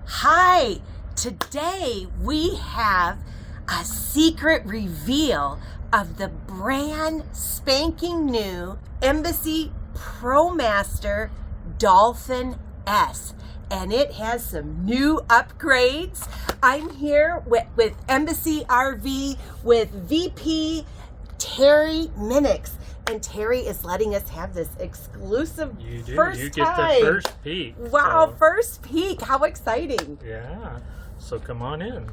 Hi, today we have a secret reveal of the brand spanking new Embassy Promaster Dolphin S, and it has some new upgrades. I'm here with Embassy RV with VP Terry Minix, and Terry is letting us have this exclusive first You time. get the first peek. Wow, so. first peek. How exciting. Yeah, so come on in.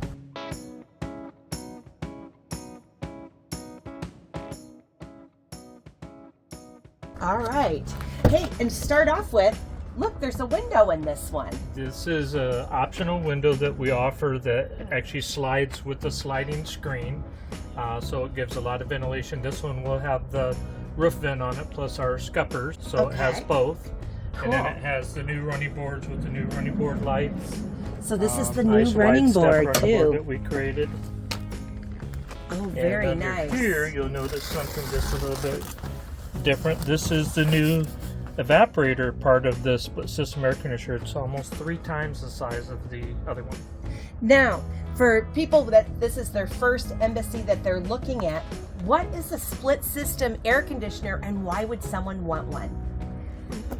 All right. Hey, and to start off with, look, there's a window in this one. This is an optional window that we offer that actually slides with the sliding screen. So it gives a lot of ventilation. This one will have the roof vent on it plus our scuppers, so it has both. Cool. And then it has the new running boards with the new running board lights. So this is the new nice running board running too. board that we created. Oh, very and nice. Here you'll notice something just a little bit different. This is the new evaporator part of the split system air conditioner. It's almost 3 times the size of the other one. Now, for people that this is their first Embassy that they're looking at, what is a split system air conditioner and why would someone want one?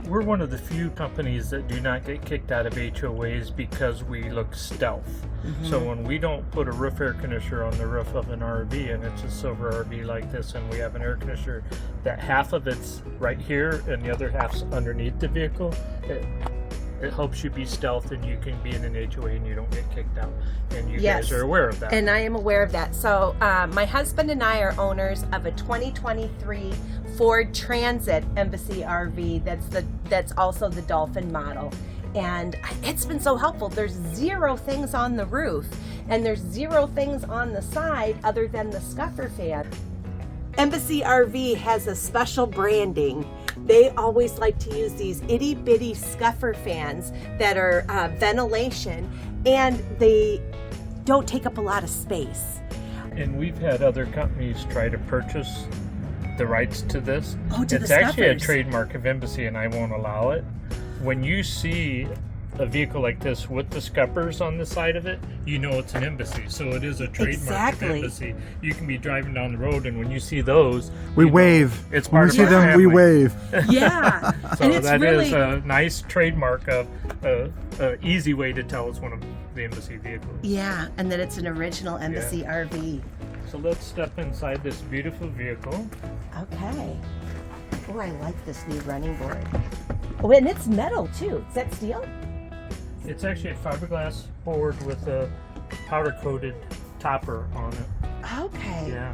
We're one of the few companies that do not get kicked out of HOAs because we look stealth. So when we don't put a roof air conditioner on the roof of an RV, and it's a silver RV like this, and we have an air conditioner that half of it's right here and the other half's underneath the vehicle, it helps you be stealth, and you can be in an HOA and you don't get kicked out. And you guys are aware of that. And I am aware of that. So my husband and I are owners of a 2023 Ford Transit Embassy RV. That's also the Dolphin model. And it's been so helpful. There's 0 things on the roof, and there's 0 things on the side other than the scuffer fan. Embassy RV has a special branding. They always like to use these itty bitty scuffer fans that are ventilation, and they don't take up a lot of space. And we've had other companies try to purchase the rights to this. Oh, to it's the actually a scuffers. trademark of Embassy, and I won't allow it. When you see a vehicle like this with the scuppers on the side of it, you know it's an Embassy. So it is a trademark of Embassy. You can be driving down the road, and when you see those, we wave. It's when part we of see our them, family. we wave. Yeah, So and it's that really is a nice trademark of easy way to tell it's one of the Embassy vehicles. yeah, and that it's an original Embassy RV. So let's step inside this beautiful vehicle. Okay. Oh, I like this new running board. Oh, and it's metal too. Is that steel? It's actually a fiberglass board with a powder coated topper on it. Okay. Yeah.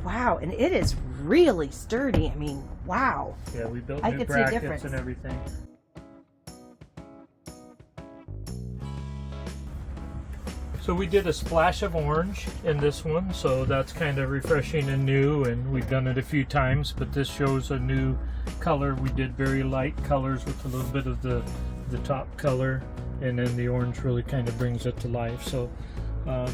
Wow, and it is really sturdy. I mean, wow. Yeah, we built I new could see a brackets difference. and everything. So we did a splash of orange in this one, so that's kind of refreshing and new, and we've done it a few times, but this shows a new color. We did very light colors with a little bit of the top color, and then the orange really kind of brings it to life. So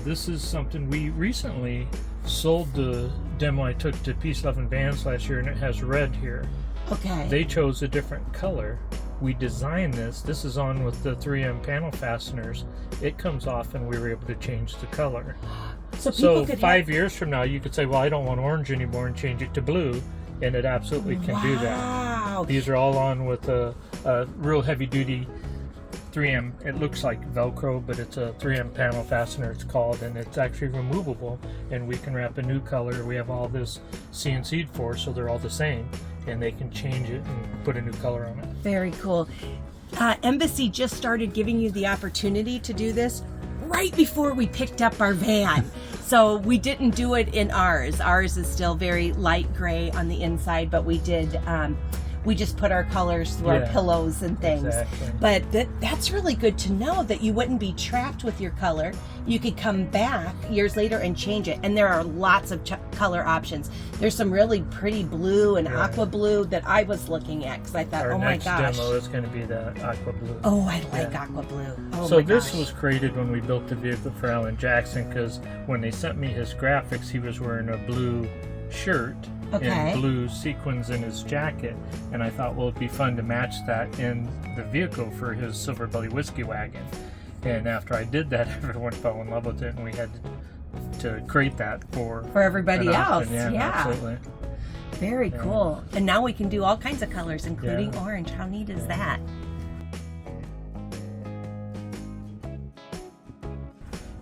this is something we recently sold. The demo I took to Peace Love and Vans last year, and it has red here. Okay. They chose a different color. We designed this. This is on with the 3M panel fasteners. It comes off, and we were able to change the color. So people could 5 years from now, you could say, well, I don't want orange anymore, and change it to blue, and it absolutely can do that. Wow. These are all on with a real heavy-duty 3M. It looks like Velcro, but it's a 3M panel fastener, it's called, and it's actually removable, and we can wrap a new color. We have all this CNC'd for, so they're all the same, and they can change it and put a new color on it. Very cool. Embassy just started giving you the opportunity to do this right before we picked up our van. So we didn't do it in ours. Ours is still very light gray on the inside, but we did, we just put our colors through our pillows and things. Exactly. But that's really good to know that you wouldn't be trapped with your color. You could come back years later and change it. And there are lots of color options. There's some really pretty blue and aqua blue that I was looking at because I thought, Our oh my next gosh. demo is going to be the aqua blue. Oh, I like aqua blue. Oh So my this gosh. was created when we built the vehicle for Alan Jackson, because when they sent me his graphics, he was wearing a blue shirt and blue sequins in his jacket, and I thought, well, it'd be fun to match that in the vehicle for his Silver Belly whiskey wagon. And after I did that, everyone fell in love with it, and we had to create that for everybody an else. option. Yeah, absolutely. Very cool. And now we can do all kinds of colors, including Yeah. orange. How neat is that?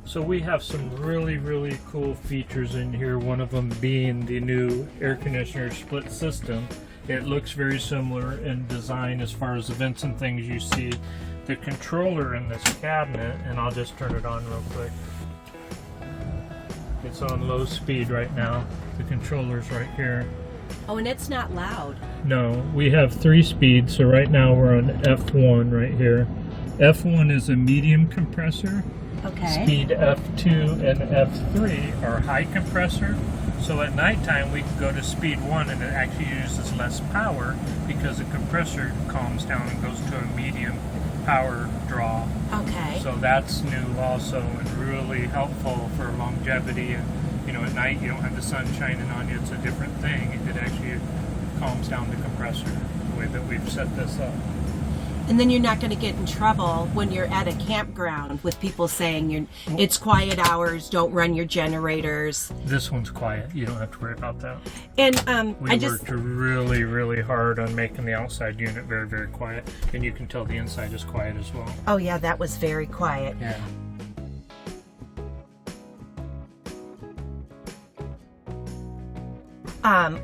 So we have some really cool features in here, one of them being the new air conditioner split system. It looks very similar in design as far as the vents and things you see. The controller in this cabinet, and I'll just turn it on real quick. It's on low speed right now. The controller's right here. Oh, and it's not loud. No, we have 3 speeds, so right now we're on F1 right here. F1 is a medium compressor. Okay. Speed F2 and F3 are high compressor. So at nighttime we can go to speed 1 and it actually uses less power because the compressor calms down and goes to a medium power draw. Okay. So that's new also and really helpful for longevity. And you know, at night you don't have the sun shining on you. It's a different thing. It actually calms down the compressor the way that we've set this up. And then you're not going to get in trouble when you're at a campground with people saying it's quiet hours, don't run your generators. This one's quiet. You don't have to worry about that. And We worked really hard on making the outside unit very quiet. And you can tell the inside is quiet as well. Oh yeah, that was very quiet. Yeah.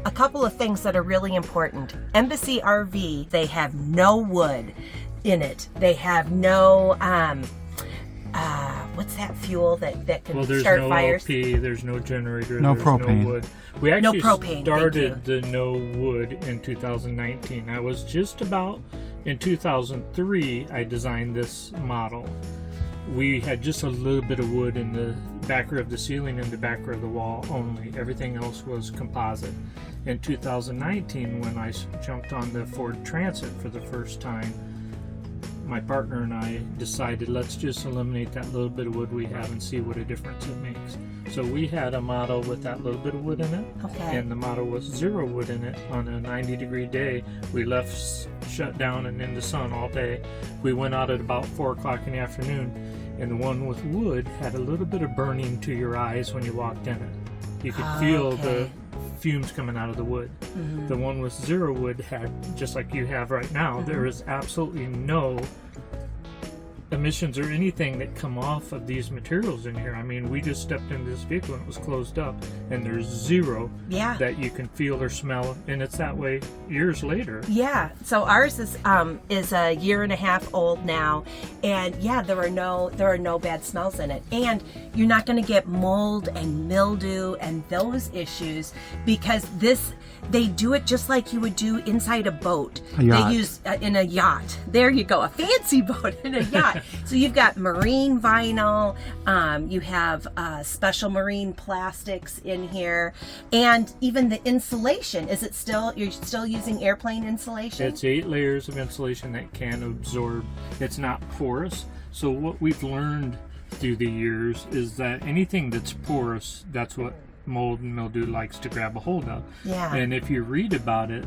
A couple of things that are really important. Embassy RV, they have no wood in it. They have no, what's that fuel that can there's start no fires? LP, there's no generator, No there's propane. no wood. We actually propane, started the no wood in 2019. I was just about, in 2003, I designed this model. We had just a little bit of wood in the backer of the ceiling and the backer of the wall only. Everything else was composite. In 2019, when I jumped on the Ford Transit for the first time, my partner and I decided let's just eliminate that little bit of wood we have and see what a difference it makes. So we had a model with that little bit of wood in it, Okay. and the model with 0 wood in it. On a 90-degree day, we left shut down and in the sun all day. We went out at about 4 o'clock in the afternoon, and the one with wood had a little bit of burning to your eyes when you walked in it. You could feel the fumes coming out of the wood. Mm-hmm. The one with 0 wood had, just like you have right now, there is absolutely no emissions or anything that come off of these materials in here. I mean, we just stepped into this vehicle and it was closed up, and there's 0 that you can feel or smell, and it's that way years later. Yeah. So ours is a year and a half old now, and yeah, there are no bad smells in it, and you're not going to get mold and mildew and those issues because they do it just like you would do inside a boat. A yacht. They use in a yacht. There you go, a fancy boat in a yacht. So you've got marine vinyl, you have special marine plastics in here, and even the insulation. You're still using airplane insulation? It's 8 layers of insulation that can absorb. It's not porous. So what we've learned through the years is that anything that's porous, that's what mold and mildew likes to grab a hold of. Yeah. And if you read about it,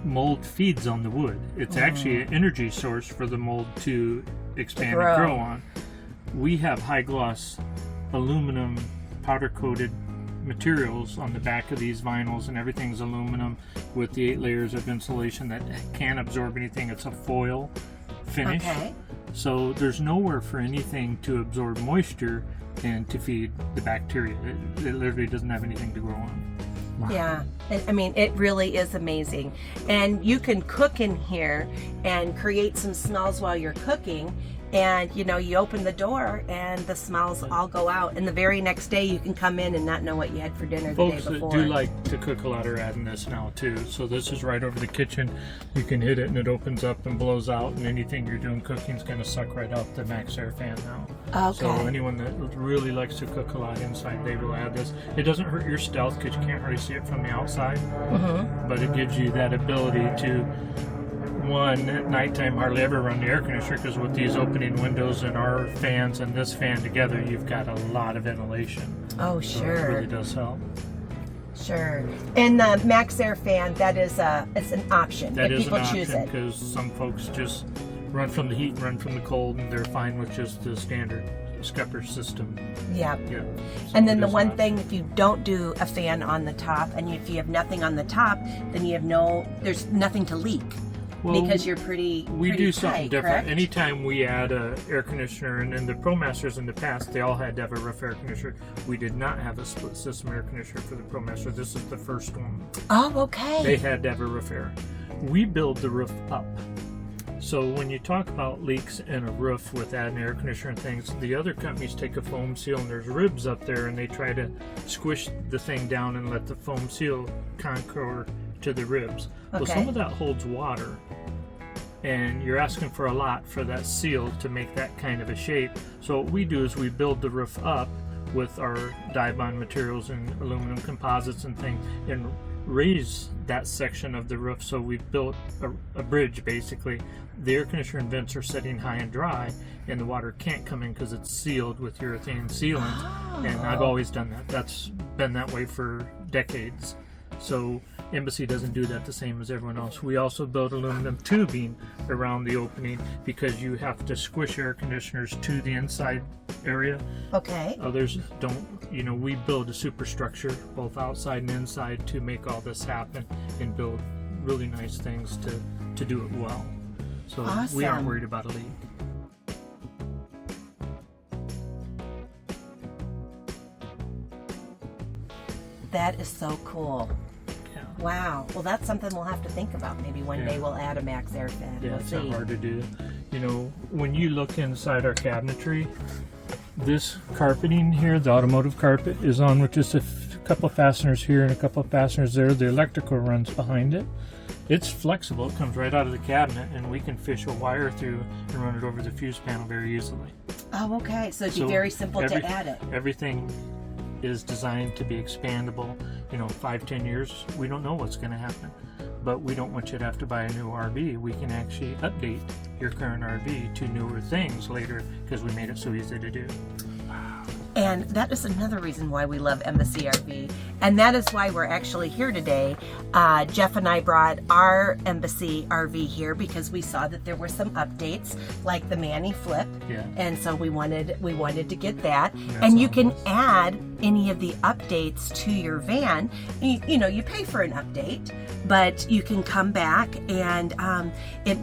mold feeds on the wood. It's actually an energy source for the mold to expand and grow on. We have high gloss aluminum powder coated materials on the back of these vinyls, and everything's aluminum with the 8 layers of insulation that can't absorb anything. It's a foil finish. Okay. So there's nowhere for anything to absorb moisture and to feed the bacteria. It literally doesn't have anything to grow on. Wow. Yeah, I mean, it really is amazing. And you can cook in here and create some smells while you're cooking. And, you open the door and the smells all go out. And the very next day you can come in and not know what you had for dinner the Folks day that before. do like to cook a lot are adding this now too. So this is right over the kitchen. You can hit it and it opens up and blows out, and anything you're doing cooking is going to suck right out the Max Air fan now. Okay. So anyone that really likes to cook a lot inside, they will add this. It doesn't hurt your stealth because you can't really see it from the outside, but it gives you that ability to, one, at nighttime hardly ever run the air conditioner, because with these opening windows and our fans and this fan together, you've got a lot of ventilation. Oh, So it sure. really does help. Sure. And the Max Air fan, it's an option That if is people an choose option it. because some folks just run from the heat and run from the cold, and they're fine with just the standard scupper system. Yeah. Yeah. So And then it the is one not- thing, if you don't do a fan on the top, and if you have nothing on the top, then you have there's nothing to leak. Well, Because you're pretty we do something tight, different. correct? Anytime we add a air conditioner, and in the ProMasters in the past, they all had to have a roof air conditioner. We did not have a split system air conditioner for the ProMaster. This is the first one. Oh, okay. They had to have a roof air. We build the roof up. So when you talk about leaks in a roof with adding air conditioner and things, the other companies take a foam seal and there's ribs up there, and they try to squish the thing down and let the foam seal contour to the ribs. Well, Okay. some of that holds water, and you're asking for a lot for that seal to make that kind of a shape. So what we do is we build the roof up with our dye bond materials and aluminum composites and things, and raise that section of the roof. So we've built a bridge basically. The air conditioner and vents are sitting high and dry, and the water can't come in because it's sealed with urethane sealant. And I've always done that. That's been that way for decades. So Embassy doesn't do that the same as everyone else. We also build aluminum tubing around the opening because you have to squish air conditioners to the inside area. Okay. Others don't. You know, we build a superstructure both outside and inside to make all this happen and build really nice things to do it well. So we aren't Awesome. worried about a leak. That is so cool. Yeah. Wow. Well, that's something we'll have to think about. Maybe one day Yeah. we'll add a max air fan. Yeah, We'll it's not see. hard to do. You know, when you look inside our cabinetry, this carpeting here, the automotive carpet, is on with just a couple of fasteners here and a couple of fasteners there. The electrical runs behind it. It's flexible. It comes right out of the cabinet, and we can fish a wire through and run it over the fuse panel very easily. Oh, okay. So it'd be So very simple to add it. Everything is designed to be expandable. You know, 5-10 years, we don't know what's going to happen. But we don't want you to have to buy a new RV. We can actually update your current RV to newer things later because we made it so easy to do. And that is another reason why we love Embassy RV. And that is why we're actually here today. Jeff and I brought our Embassy RV here because we saw that there were some updates, like the Manny Flip. Yeah. And so we wanted to get that. That's And you on can this. add any of the updates to your van. You know, you pay for an update, but you can come back and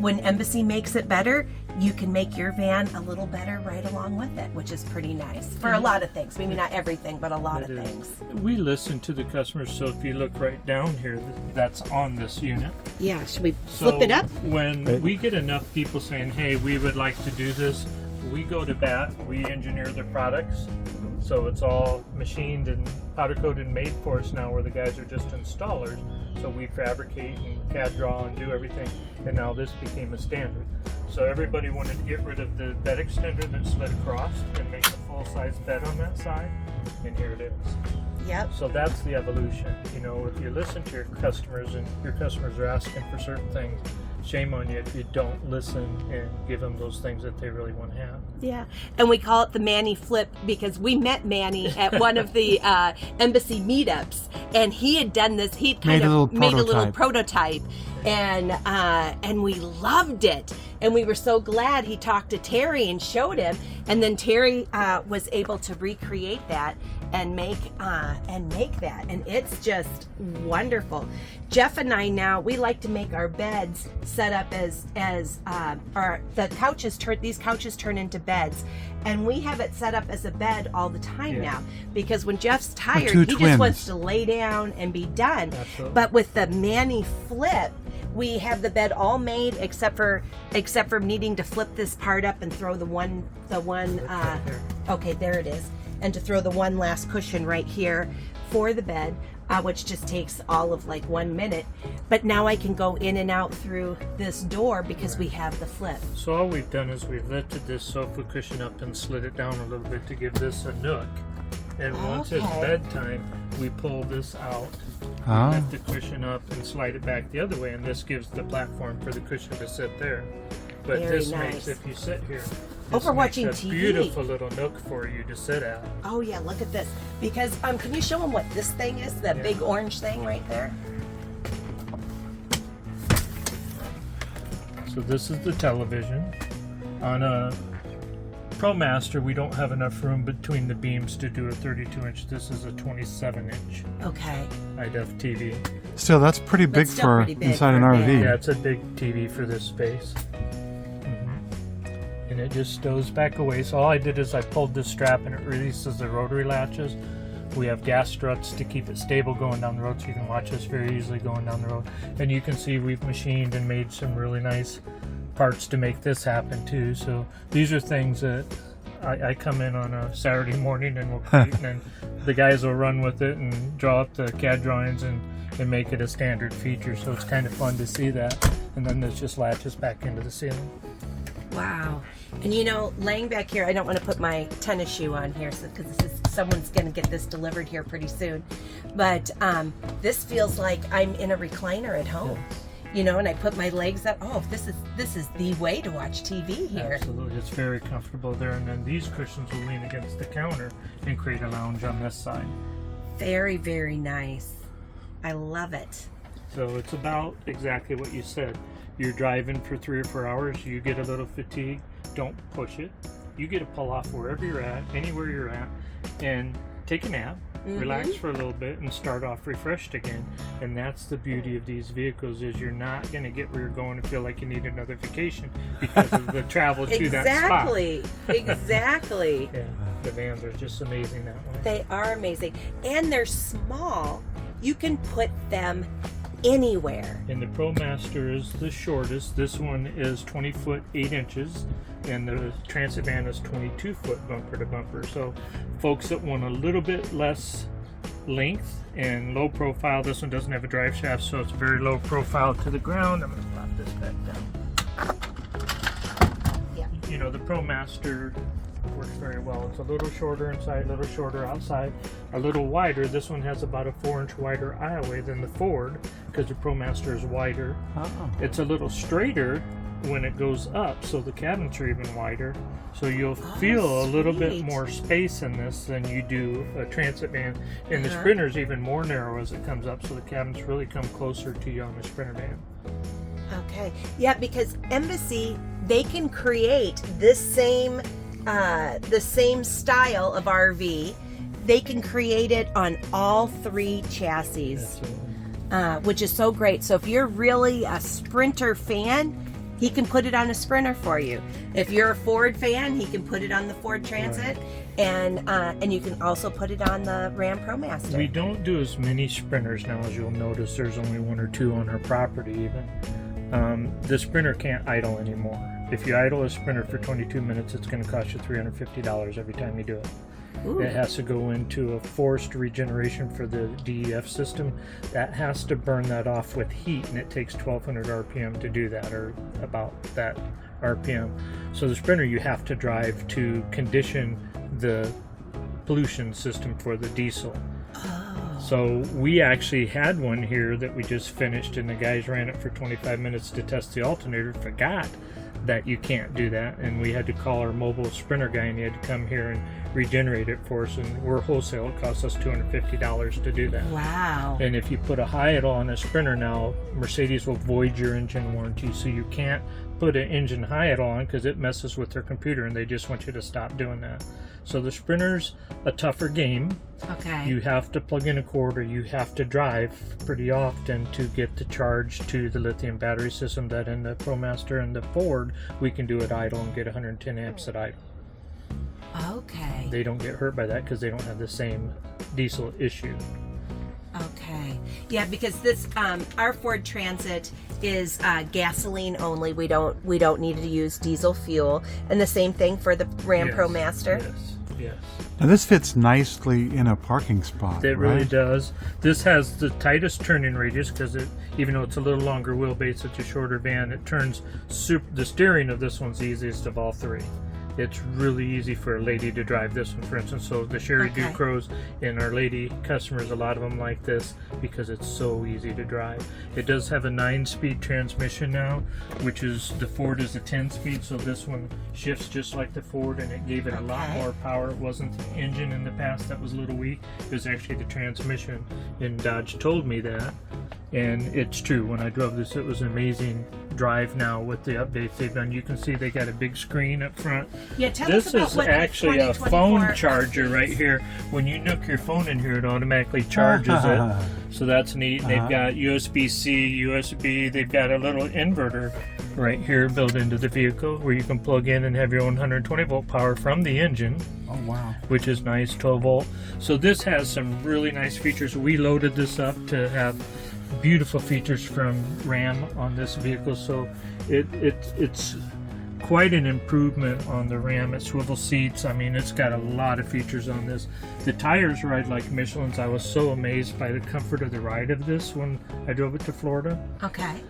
when Embassy makes it better, you can make your van a little better right along with it, which is pretty nice for a lot of things. Maybe not everything, but a lot of It is. things. We listen to the customers, so if you look right down here, that's on this unit. Yeah, should we So flip it up? when we get enough people saying, hey, we would like to do this, we go to bat, we engineer the products. So it's all machined and powder coated and made for us now, where the guys are just installers. So we fabricate and CAD draw and do everything, and now this became a standard. So everybody wanted to get rid of the bed extender that slid across and make a full-size bed on that side, and here it is. Yep. So that's the evolution. You know, if you listen to your customers and your customers are asking for certain things, shame on you if you don't listen and give them those things that they really want to have. Yeah, and we call it the Manny Flip because we met Manny at one of the Embassy meetups, and he had done this. He'd kind of made a little prototype, and we loved it. And we were so glad he talked to Terry and showed him, and then Terry was able to recreate that and make that, and it's just wonderful. Jeff and I now, we like to make our beds set up as these couches turn into beds, and we have it set up as a bed all the time now, because when Jeff's tired, he just wants to lay down and be done. Absolutely. But with the Manny Flip, we have the bed all made except for needing to flip this part up and throw the one okay, there it is, and to throw the one last cushion right here for the bed, which just takes all of like 1 minute. But now I can go in and out through this door because we have the flip. So all we've done is we've lifted this sofa cushion up and slid it down a little bit to give this a nook. And once it's Okay. bedtime, we pull this out, lift the cushion up and slide it back the other way, and this gives the platform for the cushion to sit there. But Very this nice. makes, if you sit here, Oh, this for makes watching a TV. beautiful little nook for you to sit at. Oh yeah, look at this. Because can you show them what this thing is? The big orange thing right there? So this is the television. On a Promaster, we don't have enough room between the beams to do a 32-inch. This is a 27-inch Okay. high-def TV. Still, that's pretty big still for pretty big inside an for- RV. Yeah, it's a big TV for this space. And it just stows back away. So all I did is I pulled this strap and it releases the rotary latches. We have gas struts to keep it stable going down the road, so you can watch us very easily going down the road. And you can see we've machined and made some really nice parts to make this happen too. So these are things that I come in on a Saturday morning and we'll create, and then the guys will run with it and draw up the CAD drawings and make it a standard feature. So it's kind of fun to see that. And then this just latches back into the ceiling. Wow. And you know, laying back here, I don't want to put my tennis shoe on here because someone's going to get this delivered here pretty soon. But this feels like I'm in a recliner at home. You know, and I put my legs up. Oh, this is the way to watch TV here. Absolutely, it's very comfortable there. And then these cushions will lean against the counter and create a lounge on this side. Very, very nice. I love it. So it's about exactly what you said. You're driving for 3 or 4 hours, you get a little fatigue, don't push it. You get to pull off wherever you're at, anywhere you're at, and take a nap, relax for a little bit, and start off refreshed again. And that's the beauty of these vehicles, is you're not going to get where you're going and feel like you need another vacation because of the travel to that spot. Exactly. Yeah, the vans are just amazing that way. They are amazing. And they're small. You can put them anywhere. And the Promaster is the shortest. This one is 20 foot 8 inches, and the Transit van is 22 foot bumper to bumper. So folks that want a little bit less length and low profile, this one doesn't have a drive shaft, so it's very low profile to the ground. I'm going to pop this back down. Yeah. You know, the Promaster works very well. It's a little shorter inside, a little shorter outside, a little wider. This one has about a 4-inch wider aisleway than the Ford because the Promaster is wider. Oh. It's a little straighter when it goes up, so the cabins are even wider. So you'll feel a little bit sweet. more space in this than you do a Transit van. And the Sprinter's even more narrow as it comes up, so the cabins really come closer to you on the Sprinter van. Okay. Yeah, because Embassy, they can create this same the same style of RV. They can create it on all 3 chassis, which is so great. So if you're really a Sprinter fan, he can put it on a Sprinter for you. If you're a Ford fan, he can put it on the Ford Transit, and you can also put it on the Ram Promaster. We don't do as many Sprinters now, as you'll notice. There's only 1 or 2 on our property even. The Sprinter can't idle anymore. If you idle a Sprinter for 22 minutes, it's going to cost you $350 every time you do it. Ooh. It has to go into a forced regeneration for the DEF system. That has to burn that off with heat, and it takes 1200 RPM to do that, or about that RPM. So the Sprinter you have to drive to condition the pollution system for the diesel. So we actually had one here that we just finished, and the guys ran it for 25 minutes to test the alternator, forgot that you can't do that, and we had to call our mobile Sprinter guy, and he had to come here and regenerate it for us, and we're wholesale. It costs us $250 to do that. Wow. And if you put a high idle on a Sprinter now, Mercedes will void your engine warranty, so you can't put an engine high idle on because it messes with their computer, and they just want you to stop doing that. So the Sprinter's a tougher game. Okay. You have to plug in a cord, or you have to drive pretty often to get the charge to the lithium battery system that in the Promaster and the Ford we can do at idle and get 110 amps at idle. Okay. They don't get hurt by that because they don't have the same diesel issue. Okay. Yeah, because this our Ford Transit is gasoline only. We don't need to use diesel fuel, and the same thing for the Ram Promaster. Yes. Now this fits nicely in a parking spot. It really right? does. This has the tightest turning radius because even though it's a little longer wheelbase, it's a shorter van. It turns the steering of this one's the easiest of all 3. It's really easy for a lady to drive this one, for instance. So the Sherry Ducros and our lady customers, a lot of them like this because it's so easy to drive. It does have a 9-speed transmission now, which is, the Ford is a 10-speed, so this one shifts just like the Ford, and it gave it a lot more power. It wasn't the engine in the past that was a little weak. It was actually the transmission, and Dodge told me that. And it's true, when I drove this, it was an amazing drive now with the updates they've done. You can see they got a big screen up front. Yeah, tell This us about is what the actually a 2024 phone charger right here. When you nook your phone in here, it automatically charges it. So that's neat. They've got USB-C, USB. They've got a little inverter right here built into the vehicle where you can plug in and have your own 120 volt power from the engine. Oh, wow. Which is nice, 12 volt. So this has some really nice features. We loaded this up to have beautiful features from Ram on this vehicle, so it's quite an improvement on the Ram. It's swivel seats. I mean, it's got a lot of features on this. The tires ride like Michelin's. I was so amazed by the comfort of the ride of this when I drove it to Florida. Okay.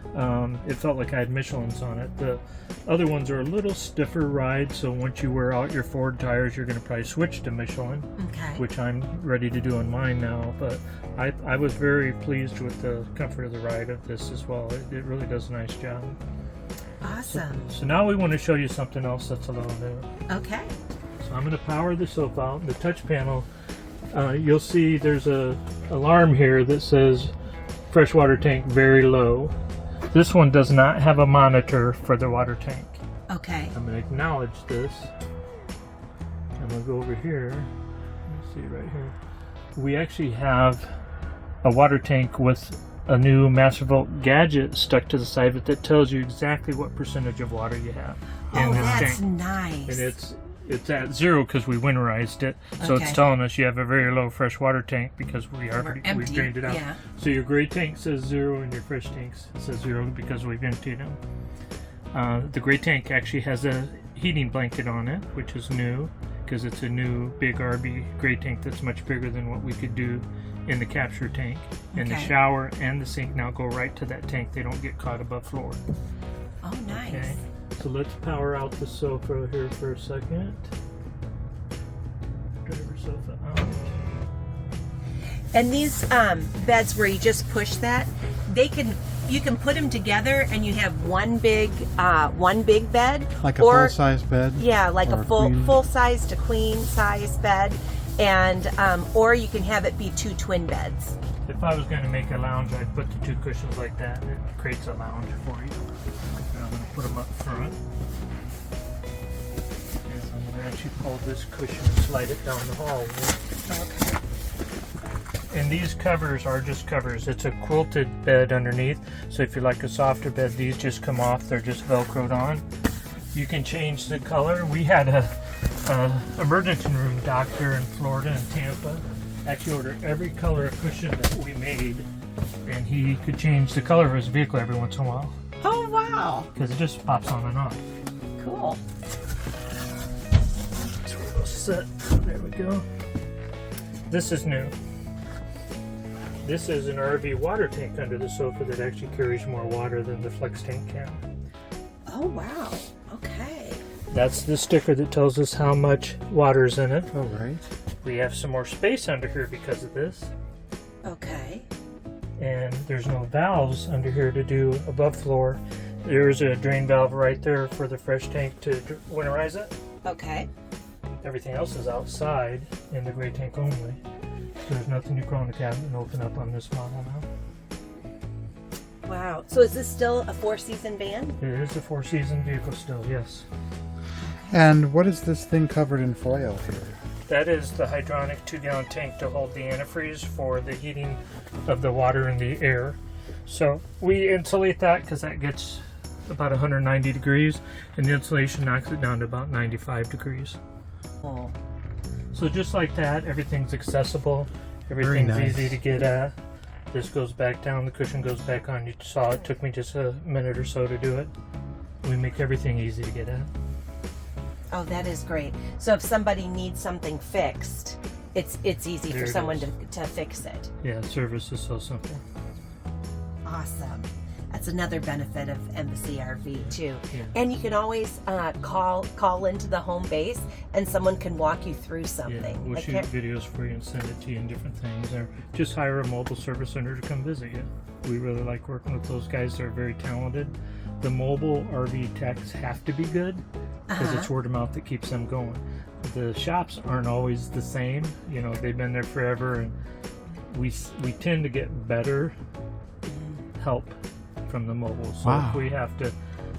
It felt like I had Michelin's on it. The other ones are a little stiffer ride, so once you wear out your Ford tires, you're going to probably switch to Michelin, Okay. which I'm ready to do on mine now. But I was very pleased with the comfort of the ride of this as well. It really does a nice job. Awesome. So now we want to show you something else that's a little new. Okay. So I'm going to power the soap out. The touch panel, you'll see there's a alarm here that says freshwater tank very low. This one does not have a monitor for the water tank. Okay. I'm going to acknowledge this. I'm going to go over here. Let's see right here. We actually have a water tank with a new Master Vault gadget stuck to the side of it that tells you exactly what percentage of water you have in Oh, this that's tank. nice. And it's at 0 because we winterized it, so Okay. it's telling us you have a very low fresh water tank because we've empty, drained it out. yeah. So your gray tank says 0 and your fresh tank says 0 because we've emptied them. The gray tank actually has a heating blanket on it, which is new because it's a new big RB gray tank that's much bigger than what we could do in the capture tank. And the Okay. shower and the sink now go right to that tank. They don't get caught above floor. Oh, nice. Okay. So let's power out the sofa here for a second. Driver sofa out. And these beds where you just push that, you can put them together and you have one big bed, Like a or full-size bed? yeah, like or a queen? full size to queen size bed, and or you can have it be 2 twin beds. If I was going to make a lounge, I'd put the 2 cushions like that. It creates a lounge for you. And I'm going to put them up front. And I'm going to actually pull this cushion and slide it down the hallway. Okay. And these covers are just covers. It's a quilted bed underneath. So if you like a softer bed, these just come off. They're just Velcroed on. You can change the color. We had a emergency room doctor in Florida and Tampa actually ordered every color of cushion that we made, and he could change the color of his vehicle every once in a while Oh, wow. because it just pops on and off. Cool. So we're all set. There we go. This is new. This is an RV water tank under the sofa that actually carries more water than the flex tank can. Oh, wow. Okay. That's the sticker that tells us how much water's in it. Oh, right. We have some more space under here because of this. Okay. And there's no valves under here to do above floor. There's a drain valve right there for the fresh tank to winterize it. Okay. Everything else is outside in the gray tank only. There's nothing you crawl in the cabinet and open up on this model now. Wow. So is this still a 4-season van? It is a 4-season vehicle still, yes. And what is this thing covered in foil here? That is the hydronic 2-gallon tank to hold the antifreeze for the heating of the water and the air. So we insulate that because that gets about 190 degrees, and the insulation knocks it down to about 95 degrees. Oh. So just like that, everything's accessible. Everything's nice. easy to get at. This goes back down, the cushion goes back on. You saw it took me just a minute or so to do it. We make everything easy to get at. Oh, that is great. So if somebody needs something fixed, it's easy There for it someone is. to fix it. Yeah, service is so simple. Awesome. That's another benefit of Embassy RV too. Yeah. And you can always call into the home base, and someone can walk you through Yeah, something. we'll I shoot can't- videos for you and send it to you and different things. Or just hire a mobile service center to come visit you. We really like working with those guys. They're very talented. The mobile RV techs have to be good because Uh-huh. it's word of mouth that keeps them going. The shops aren't always the same. You know, they've been there forever, and we tend to get better help from the mobile. So Wow. if we have to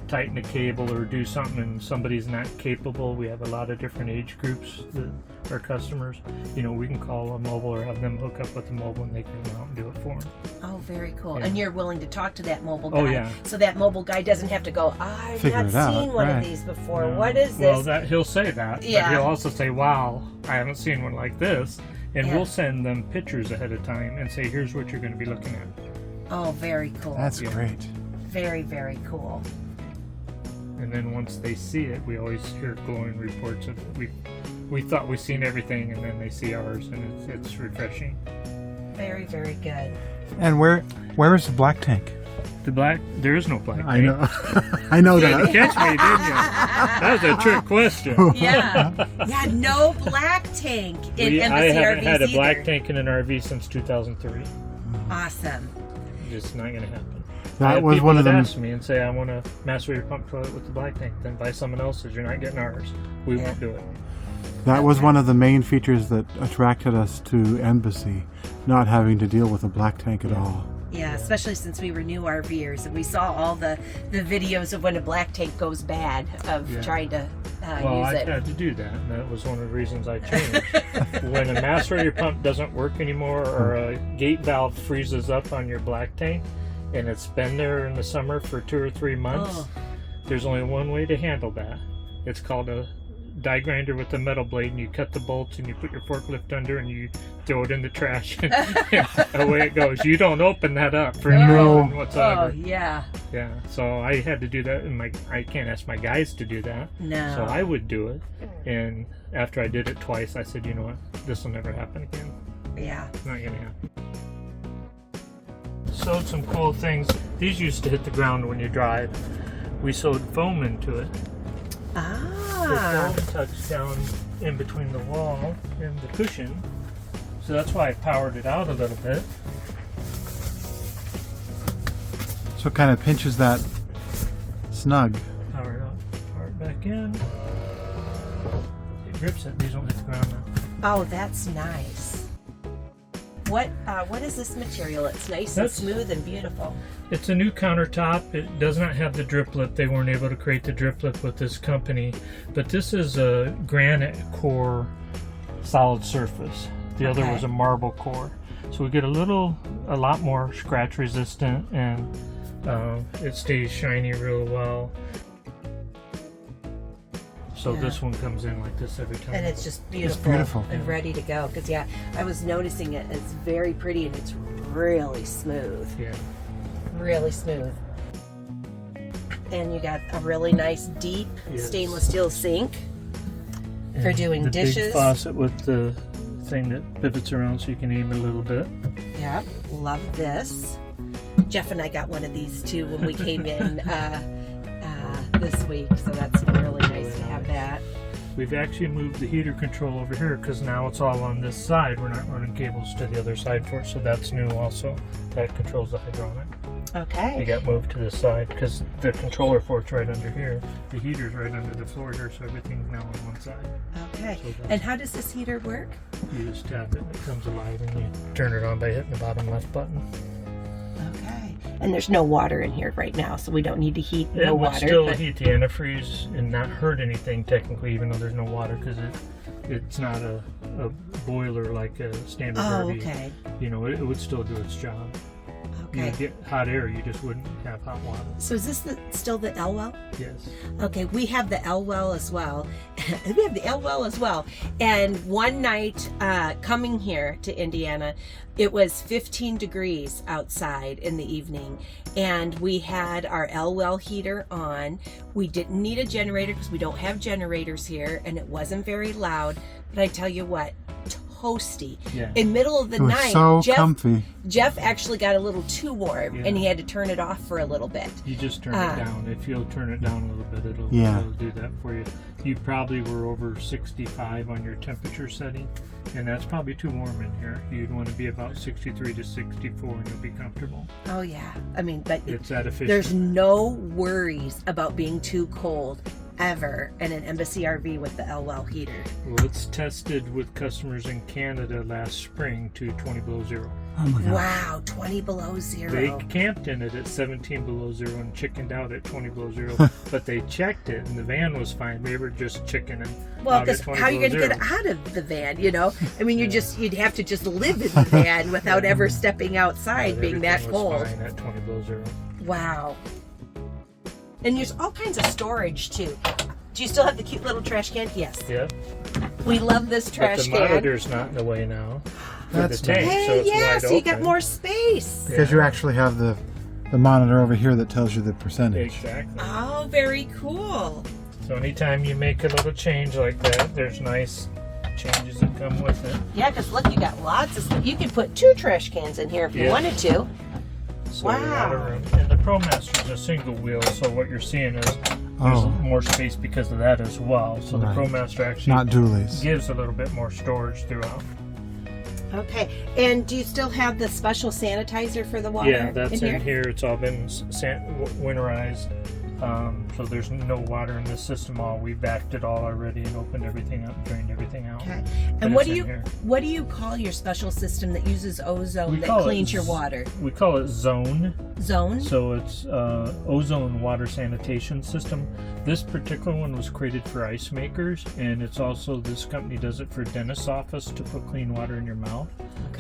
tighten a cable or do something and somebody's not capable, we have a lot of different age groups that are customers. You know, we can call a mobile or have them hook up with the mobile and they can come out and do it for them. Oh, very cool. Yeah. And you're willing to talk to that mobile guy. Oh, yeah. So that mobile guy doesn't have to go, I've Figure not it out, seen one right. of these before. No. What is Well, this? that he'll say that, Yeah. but he'll also say, wow, I haven't seen one like this. And Yeah. we'll send them pictures ahead of time and say, here's what you're going to be looking at. Oh, very cool. That's Yeah. great. very, very cool. And then once they see it, we always hear glowing reports of we thought we seen everything, and then they see ours, and it's refreshing. Very, very good. And where is the black tank? There is no black I tank. know. I know You that. catch me, didn't you? That was a trick question. Yeah. Yeah, no black tank in I Embassy haven't RVs had a black either. tank in an RV since 2003. Awesome. Just not going to happen. I That have was people one of that them. ask me and say, I want to master your pump toilet with the black tank. Then buy someone else's. You're not getting ours. We won't do it. That was one of the main features that attracted us to Embassy, not having to deal with a black tank at all. Yeah, especially since we were new RVers and we saw all the videos of when a black tank goes bad of Yeah. trying to Well, use I it. had to do that, and that was one of the reasons I changed. When a master your pump doesn't work anymore, or a gate valve freezes up on your black tank, and it's been there in the summer for 2 or 3 months, Oh. there's only one way to handle that. It's called a die grinder with a metal blade, and you cut the bolts and you put your forklift under and you throw it in the trash, and away it goes. You don't open that up for any No. reason whatsoever. Oh, yeah. Yeah, so I had to do that, and I can't ask my guys to do that. No. So I would do it, and after I did it twice, I said, you know what, this will never happen again. Yeah. It's not gonna happen. Sewed some cool things. These used to hit the ground when you drive. We sewed foam into it. The Ah. foam tucks down in between the wall and the cushion, so that's why I powered it out a little bit. So it kind of pinches that snug. Power it out, power it back in. It grips it. These won't hit the ground now. Oh, that's nice. What is this material? It's nice That's- and smooth and beautiful. It's a new countertop. It does not have the driplet. They weren't able to create the driplet with this company. But this is a granite core solid surface. The other Okay. was a marble core. So we get a lot more scratch resistant, and it stays shiny real well. So Yeah. this one comes in like this every time. And it's just beautiful, beautiful. and ready to go. Because, yeah, I was noticing it. It's very pretty and it's really smooth. Yeah. Really smooth. And you got a really nice deep Yes. stainless steel sink for And doing the dishes. big faucet with the thing that pivots around so you can aim a little bit. Yeah, love this. Jeff and I got one of these too when we came in this week, so that's really nice to have that. We've actually moved the heater control over here because now it's all on this side. We're not running cables to the other side for it, so that's new also. That controls the hydronic. It Okay. got moved to this side because the controller port's right under here. The heater's right under the floor here, so everything's now on one side. Okay. So that's- And how does this heater work? You just tap it and it comes alive, and you turn it on by hitting the bottom left button. Okay. And there's no water in here right now, so we don't need to heat It no would water. still but- heat the antifreeze and not hurt anything technically, even though there's no water, because it's not a boiler like a standard Oh, RV. okay. You know, it would still do its job. Okay. You'd get hot air, you just wouldn't have hot water. So is this still the L well? Yes. Okay, we have the L well as well. We have the L well as well. And one night coming here to Indiana, it was 15 degrees outside in the evening, and we had our L well heater on. We didn't need a generator because we don't have generators here, and it wasn't very loud. But I tell you what, toasty. Yeah. In middle of the It was night, so comfy. Jeff actually got a little too warm, Yeah. and he had to turn it off for a little bit. You just turn Ah. it down. If you'll turn it down a little bit, it'll do that for you. You probably were over 65 on your temperature setting, and that's probably too warm in here. You'd want to be about 63 to 64, and you'll be comfortable. Oh yeah, I mean, but It's that efficient. there's no worries about being too cold ever in an Embassy RV with the L well heater. Well, it's tested with customers in Canada last spring to 20 below zero. Oh my God. Wow, 20 below zero. They camped in it at 17 below zero and chickened out at 20 below zero, but they checked it and the van was fine. They were just chickening. Well, out at because 20 how are you below going to get out of the van, you know? I mean, you'd have to just live in the van without ever stepping outside, But being that everything was cold. fine at 20 below zero. Wow. And there's all kinds of storage, too. Do you still have the cute little trash can? Yes. Yeah. We love this But trash the can. monitor's not in the way now. For That's the tank, nice. so Hey, it's yeah, wide so you got open. more space. Because you actually have the monitor over here that tells you the percentage. Exactly. Oh, very cool. So anytime you make a little change like that, there's nice changes that come with it. Yeah, because look, you got lots of stuff. You could put 2 trash cans in here if you Yeah. wanted to. So a lot of room. And the Promaster is a single wheel, so what you're seeing is there's more space because of that as well. So the Right. Promaster actually Not dualies. gives a little bit more storage throughout. Okay, and do you still have the special sanitizer for the water? Yeah, that's in here. It's all been winterized. So there's no water in this system. We backed it all already and opened everything up, drained everything out. Okay, But and what it's do in you here. what do you call your special system that uses ozone We that call it cleans your water? We call it Zone. Zone. So it's ozone water sanitation system. This particular one was created for ice makers, and it's also, this company does it for dentist's office to put clean water in your mouth.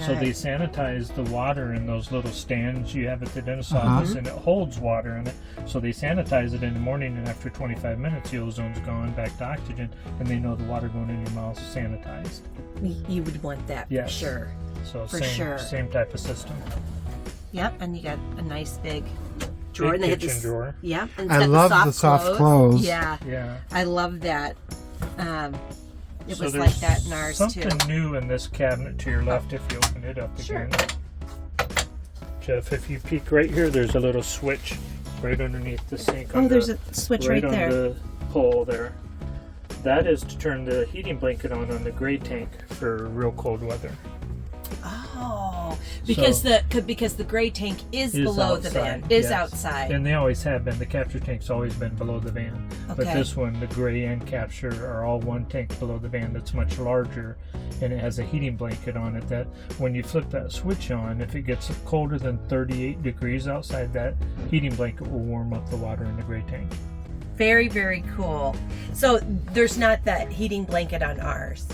So they sanitize the water in those little stands you have at the dentist's office, and it holds water in it. So they sanitize it in the morning, and after 25 minutes, the ozone's gone back to oxygen, and they know the water going in your mouth is sanitized. You would want that Yes. for sure. So For same, sure. same type of system. Yep, and you got a nice big drawer. Big and they have kitchen this, drawer. Yep, and it's I got love the soft close. Yeah, Yeah. I love that. It So was there's like that in ours something too. new in this cabinet to your left if you open it up Sure. again. Jeff, if you peek right here, there's a little switch right underneath the sink. Oh, on there's the, a switch right on there. the pole there. That is to turn the heating blanket on the gray tank for real cold weather. Oh, because the gray tank is below the van, outside, is yes. outside. And they always have been. The capture tank's always been below the van. But Okay. this one, the gray and capture, are all one tank below the van that's much larger, and it has a heating blanket on it that when you flip that switch on, if it gets colder than 38 degrees outside, that heating blanket will warm up the water in the gray tank. Very, very cool. So there's not that heating blanket on ours.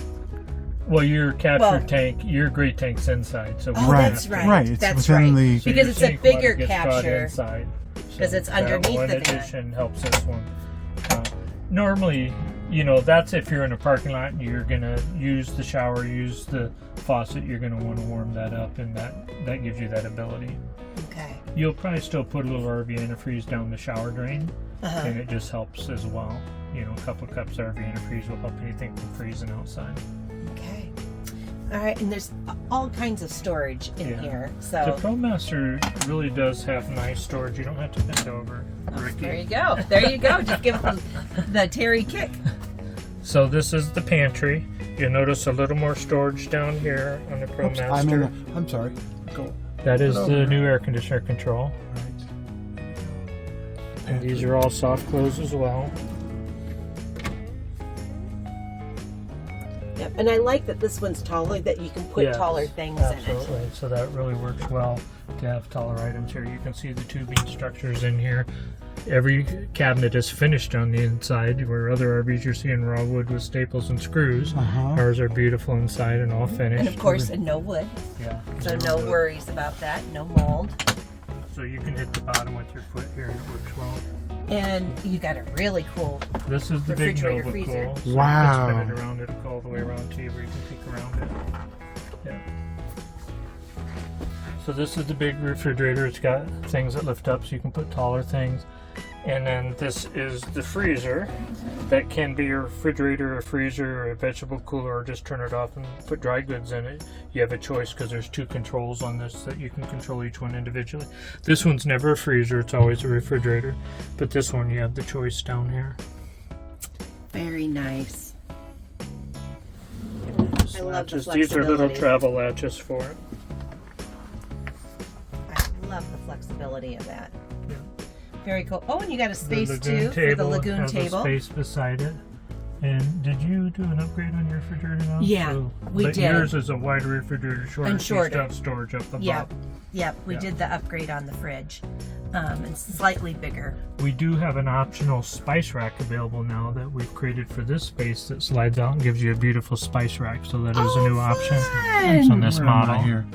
Well, your capture Well- tank, your gray tank's inside, so we Oh, don't Right, that's have to- right. right. It's That's within right. the. So Because your it's a tank water bigger gets brought capture. inside. 'Cause So it's that underneath one the van. addition helps this one. Normally, that's if you're in a parking lot and you're gonna use the shower, use the faucet, you're gonna want to warm that up, and that gives you that ability. Okay. You'll probably still put a little RV antifreeze down the shower drain, Uh-huh. and it just helps as well. A couple cups of RV antifreeze will help anything from freezing outside. Okay. All right, and there's all kinds of storage in Yeah. here. The So Promaster really does have nice storage. You don't have to bend over, Ricky. there you go. There you go. Just give the Terry kick. So this is the pantry. You'll notice a little more storage down here on the Oops, Promaster. I'm sorry. Go. That is Put the over. new air conditioner control. Right. And these are all soft close as well. Yep. And I like that this one's taller, that you can put Yes, taller things in it. Absolutely. So that really works well to have taller items here. You can see the tubing structures in here. Every cabinet is finished on the inside, where other RVs you're seeing raw wood with staples and screws. Uh-huh. Ours are beautiful inside and all finished. And of course, and no wood. Yeah. So no wood. worries about that. No mold. So you can hit the bottom with your foot here and it works well. And you got a really cool. This is the big Refrigerator, Nova freezer. Cool. So Wow. You can spin it around, it'll go all the way around to you where you can peek around it. Yeah. So this is the big refrigerator. It's got things that lift up so you can put taller things. And then this is the freezer. That can be a refrigerator, a freezer, or a vegetable cooler, or just turn it off and put dry goods in it. You have a choice because there's 2 controls on this that you can control each one individually. This one's never a freezer, it's always a refrigerator. But this one you have the choice down here. Very nice. Just I love the latches. These are little flexibility. travel latches for it. I love the flexibility of that. Yeah. Very cool. Oh, and you got a space The too lagoon for the table lagoon has table. a space beside it. And did you do an upgrade on your refrigerator now? Yeah, we but did. Yours is a wider refrigerator, shorter. And shorter. You still have storage up above. Yep. We did the upgrade on the fridge. And slightly bigger. We do have an optional spice rack available now that we've created for this space that slides out and gives you a beautiful spice rack. So that is a new option. It's on this Where am I model. here?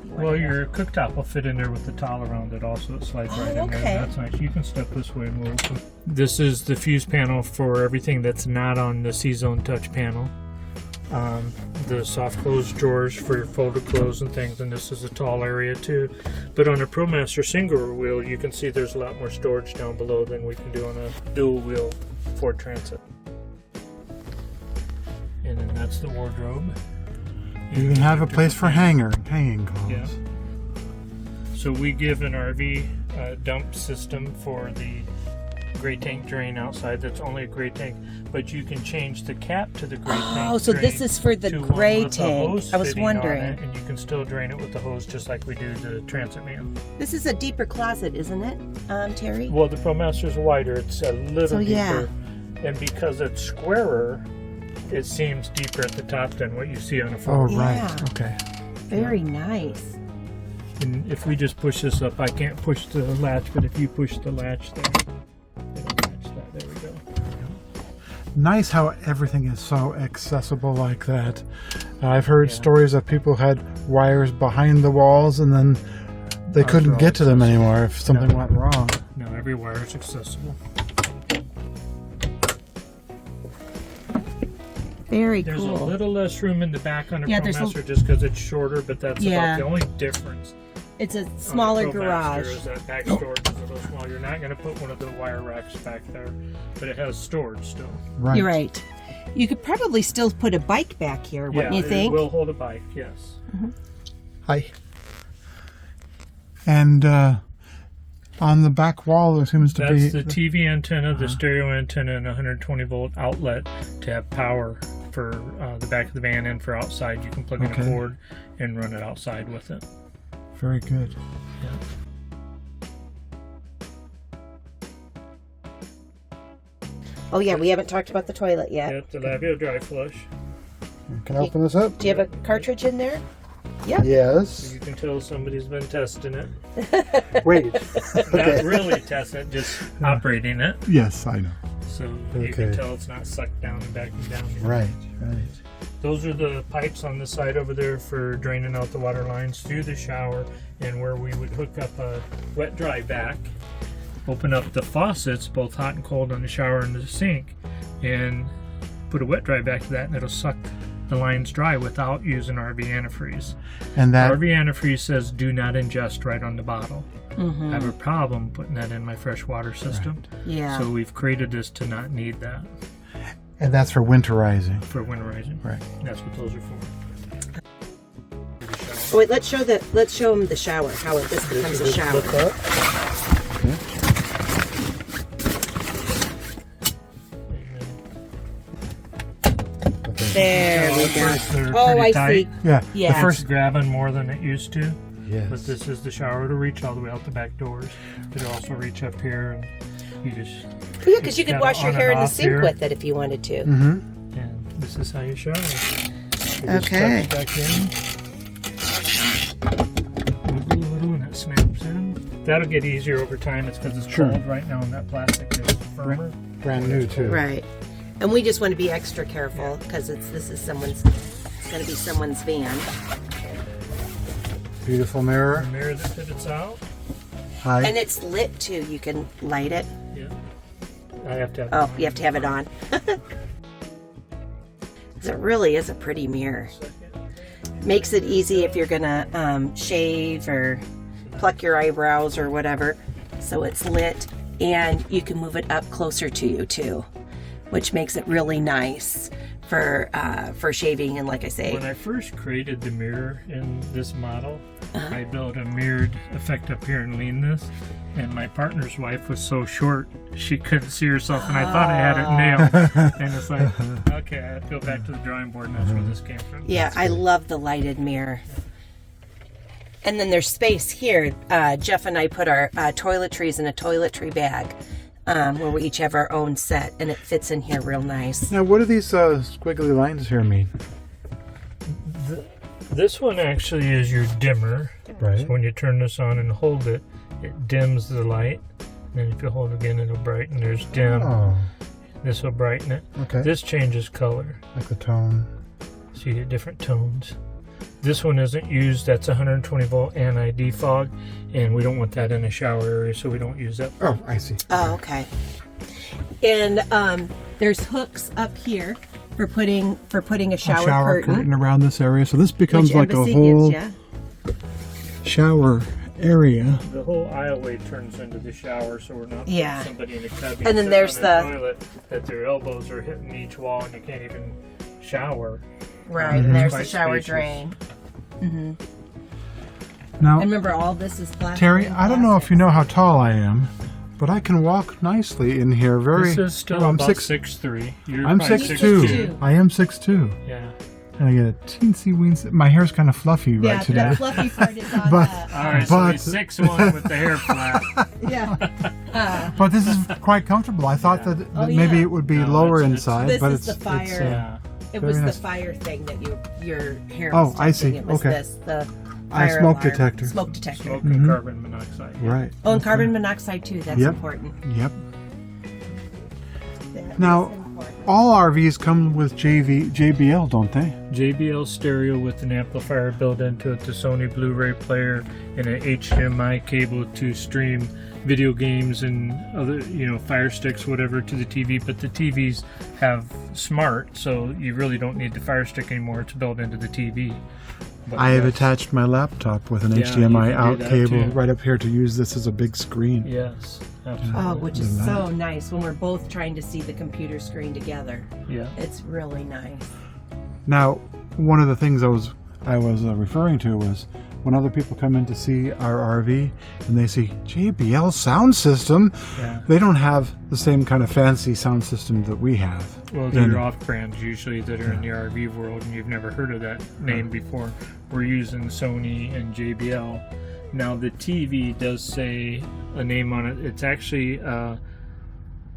Well, your cooktop will fit in there with the towel around it. Also, it slides right in there. That's nice. You can step this way and move. This is the fuse panel for everything that's not on the C-Zone touch panel. The soft close drawers for your folded clothes and things, and this is a tall area too. But on a ProMaster single wheel, you can see there's a lot more storage down below than we can do on a dual wheel Ford Transit. And then that's the wardrobe. You can have a place for hanging clothes. Yeah. So we give an RV dump system for the gray tank drain outside. That's only a gray tank, but you can change the cap to the gray tank. Oh, so this drain is for the to one gray with a tank. hose I was fitting on wondering. it, and you can still drain it with the hose just like we do the Transit Man. This is a deeper closet, isn't it, Terry? Well, the ProMaster's wider. It's a little deeper. yeah. And because it's squarer, it seems deeper at the top than what you see on a Oh, Ford. right. Yeah. Okay. Very nice. And if we just push this up, I can't push the latch, but if you push the latch there, it'll match that. There we go. Nice how everything is so accessible like that. I've heard Yeah. stories of people had wires behind the walls and then they Ours couldn't are get to them accessible. anymore if something No. went wrong. No, every wire is accessible. Very There's cool. a little less room in the back on a Yeah, there's a- ProMaster just because it's shorter, but that's Yeah. about the only difference. It's a on a smaller ProMaster garage. Is that back storage is a little small. You're not going to put one of the wire racks back there, but it has storage still. Right. You're right. You could probably still put a bike back here, wouldn't you it think? will hold a bike, yes. Hi. And on the back wall there seems to be... That's the TV antenna, the stereo antenna, and a 120 volt outlet to have power for the back of the van and for outside. You can plug in a Okay. cord and run it outside with it. Very good. Oh yeah, we haven't talked about the toilet yet. Yep, the Labio dry flush. Can I open this up? Do you have a cartridge in there? Yep. Yes. You can tell somebody's been testing it. Wait. Not really testing it, just operating it. Yes, I know. So you can Okay. tell it's not sucked down and backing down. Right, right. Those are the pipes on the side over there for draining out the water lines through the shower, and where we would hook up a wet dry vac, open up the faucets, both hot and cold, on the shower and the sink, and put a wet dry vac to that, and it'll suck the lines dry without using RV antifreeze. And that... RV antifreeze says do not ingest right on the bottle. Mm-hmm. I have a problem putting that in my fresh water system. Yeah. So we've created this to not need that And that's for winterizing. for winterizing. Right. That's what those are for. Oh, wait, let's show them the shower. How this becomes a shower. Flip up. There we go. They're Oh, pretty I tight. see. Yeah. Yeah. The first... It's grabbing more than it used to, Yes. but this is the shower to reach all the way out the back doors. It'll also reach up here, and you just Yeah, because you could Got it wash your on hair and in the off sink here. with it if you wanted to. Mm-hmm. and this is how you shower. You just Okay. tuck back in. Wiggle a little, and it snaps in. That'll get easier over time. It's because it's Sure. cold right now, and that plastic is firmer. Brand new, too. Right. And we just want to be extra careful because it's going to be someone's van. Beautiful mirror. The mirror that pivots out. Hi. And it's lit too. You can light it. Yeah. I have to have. Oh, you have to have it on. 'Cause it really is a pretty mirror. Makes it easy if you're gonna shave or pluck your eyebrows or whatever. So it's lit, and you can move it up closer to you too, which makes it really nice for shaving. And like I say, When I first created the mirror in this model, I built a mirrored effect up here and leaned this, and my partner's wife was so short she couldn't see herself, and I thought I had it nailed. And it's like, okay, I have to go back to the drawing board, and that's where this came from. yeah, I love the lighted mirror. And then there's space here. Jeff and I put our toiletries in a toiletry bag where we each have our own set, and it fits in here real nice. Now, what do these squiggly lines here mean? This one actually is your dimmer. Right. So when you turn this on and hold it, it dims the light. And then if you hold it again, it'll brighten. There's dim. Oh, This will brighten it. okay. This changes color. Like the tone. So you get different tones. This one isn't used. That's 120 volt anti-defog, and we don't want that in a shower area, so we don't use that. Oh, I see. Oh, okay. And there's hooks up here for putting a shower curtain. around this area, so this becomes which like a Embassy whole gives ya. shower area. The whole aisleway turns into the shower, so we're not putting Yeah. somebody in a cubby And then sitting there's on the- a toilet that their elbows are hitting each wall and you can't even shower. Right, Mhm. and there's Quite the shower spacious. drain. hmm Now, And remember, all this is plastic. Terry, I don't know if you know how tall I am, but I can walk nicely in here. Very. This is still I'm about 6'3". 6'3". You're I'm probably 6'2". 6'2". I am 6'2". Yeah. And I get a teensy weensy. My hair's kind of fluffy Yeah, right today. the fluffy part is on But- All right, so But- he's 6'1" with the hair flat. yeah. But this is quite comfortable. I thought Yeah. that Oh, maybe yeah. it would be No, lower it's- inside, This but is the fire. Yeah. It was Very the nice. fire thing that your hair Oh, was I see. touching. It was Okay. this, the I fire smoke alarm. detector. Smoke detector. Smoke Mhm. and carbon monoxide. Yeah. Right. Oh, and carbon monoxide too. That's Yep. important. Yep. That Now, is important. all RVs come with JBL, don't they? JBL stereo with an amplifier built into it, the Sony Blu-ray player, and an HDMI cable to stream video games and other, Fire Sticks, whatever, to the TV. But the TVs have smart, so you really don't need the Fire Stick anymore. It's built into the TV. But I have yes. attached my laptop with an Yeah, HDMI you can do out that cable too. right up here to use this as a big screen. Yes, absolutely. Oh, which is Nice. so nice when we're both trying to see the computer screen together. Yeah. It's really nice. Now, one of the things I was referring to was when other people come in to see our RV and they see JBL sound system, Yeah. they don't have the same kind of fancy sound system that we have. Well, And- they're off brands usually that are in the RV world, and you've never heard of that name before. We're using Sony and JBL. Now, the TV does say a name on it. It's actually a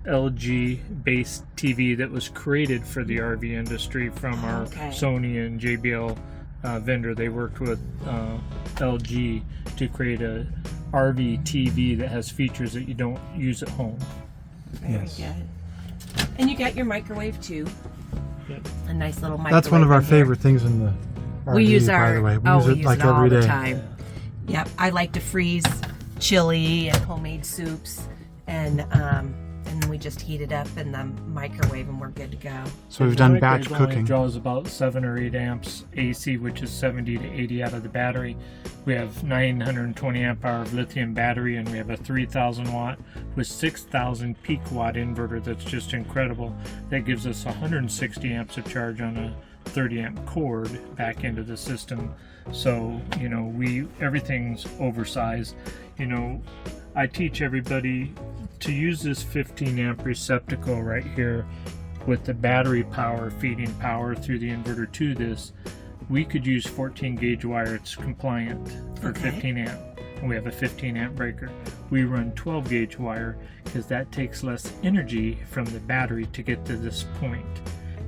LG-based TV that was created for the RV industry from our Okay. Sony and JBL vendor. They worked with LG to create a RV TV that has features that you don't use at home. Very Yes. good. And you got your microwave too. Yep. A nice little microwave. That's one of our in here. favorite things in the RV, We use by our. the way. We oh, use we it use like it all every the day. time. Yep, I like to freeze chili and homemade soups, and then we just heat it up in the microwave, and we're good to go. So we've done The batch microwave only cooking. draws about 7 or 8 amps AC, which is 70 to 80 out of the battery. We have 920 amp hour of lithium battery, and we have a 3,000 watt with 6,000 peak watt inverter. That's just incredible. That gives us 160 amps of charge on a 30 amp cord back into the system. So everything's oversized. I teach everybody to use this 15 amp receptacle right here with the battery power feeding power through the inverter to this. We could use 14 gauge wire. It's compliant for Okay. 15 amp, and we have a 15 amp breaker. We run 12 gauge wire because that takes less energy from the battery to get to this point.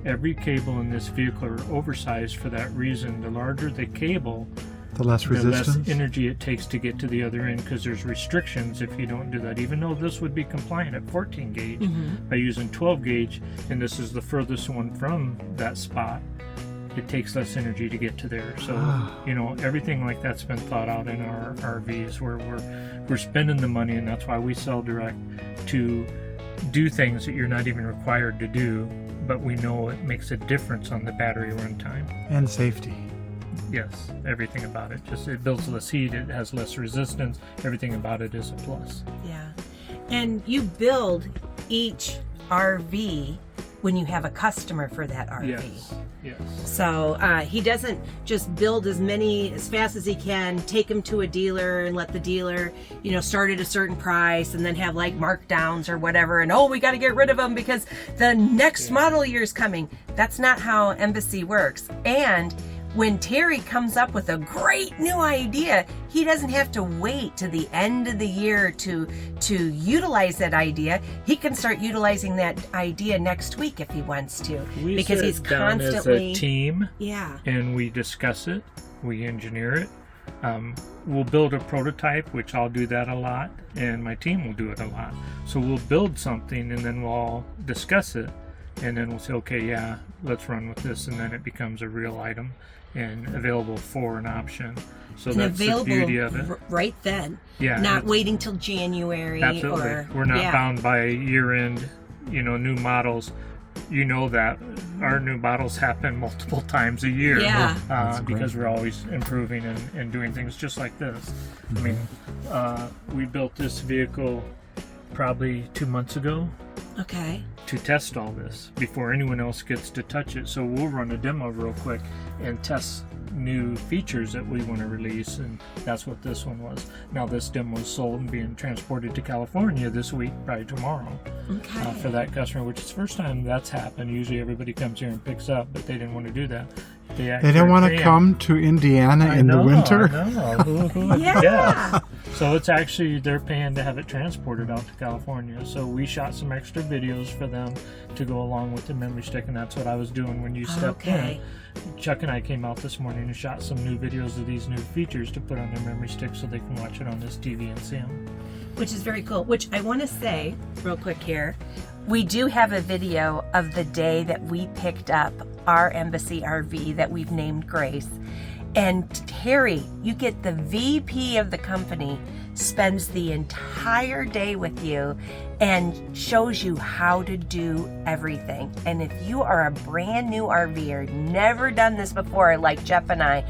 Every cable in this vehicle are oversized for that reason. The larger the cable, The less the resistance. less energy it takes to get to the other end, because there's restrictions if you don't do that. Even though this would be compliant at 14 gauge, Mm-hmm. by using 12 gauge, and this is the furthest one from that spot, it takes less energy to get to there. So everything like that's been thought out in our RVs, where we're spending the money, and that's why we sell direct to do things that you're not even required to do, but we know it makes a difference on the battery runtime. And safety. Yes, everything about it. Just it builds less heat, it has less resistance, everything about it is a plus. Yeah. And you build each RV when you have a customer for that RV. Yes. So he doesn't just build as fast as he can, take them to a dealer and let the dealer, start at a certain price and then have like markdowns or whatever. And we got to get rid of them because the next model year is coming. That's not how Embassy works. And when Terry comes up with a great new idea, he doesn't have to wait to the end of the year to utilize that idea. He can start utilizing that idea next week if he wants to, because he's constantly as a team. Yeah. And we discuss it, we engineer it. We'll build a prototype, which I'll do that a lot, and my team will do it a lot. So we'll build something, and then we'll all discuss it, and then we'll say, okay, yeah, let's run with this, and then it becomes a real item and available for an option. So And that's the beauty of it. right then. Yeah, Not waiting till January. absolutely. Or We're not bound by year-end, new models. You know that our new models happen multiple times a year. Yeah. Because we're always improving and doing things just like this. I mean, we built this vehicle probably 2 months ago Okay. to test all this before anyone else gets to touch it. So we'll run a demo real quick and test new features that we want to release, and that's what this one was. Now this demo is sold and being transported to California this week, probably tomorrow, Okay. for that customer, which is the first time that's happened. Usually everybody comes here and picks up, but they didn't want to do that. They didn't want to come to Indiana in the winter. I know. Who would Yeah. guess? So it's actually, they're paying to have it transported out to California. So we shot some extra videos for them to go along with the memory stick, and that's what I was doing when you stepped Okay. in. Chuck and I came out this morning and shot some new videos of these new features to put on their memory stick so they can watch it on this TV and see them. Which is very cool. Which I want to say real quick here, we do have a video of the day that we picked up our Embassy RV that we've named Grace. And Terry, you get the VP of the company, spends the entire day with you and shows you how to do everything. And if you are a brand new RVer, never done this before like Jeff and I,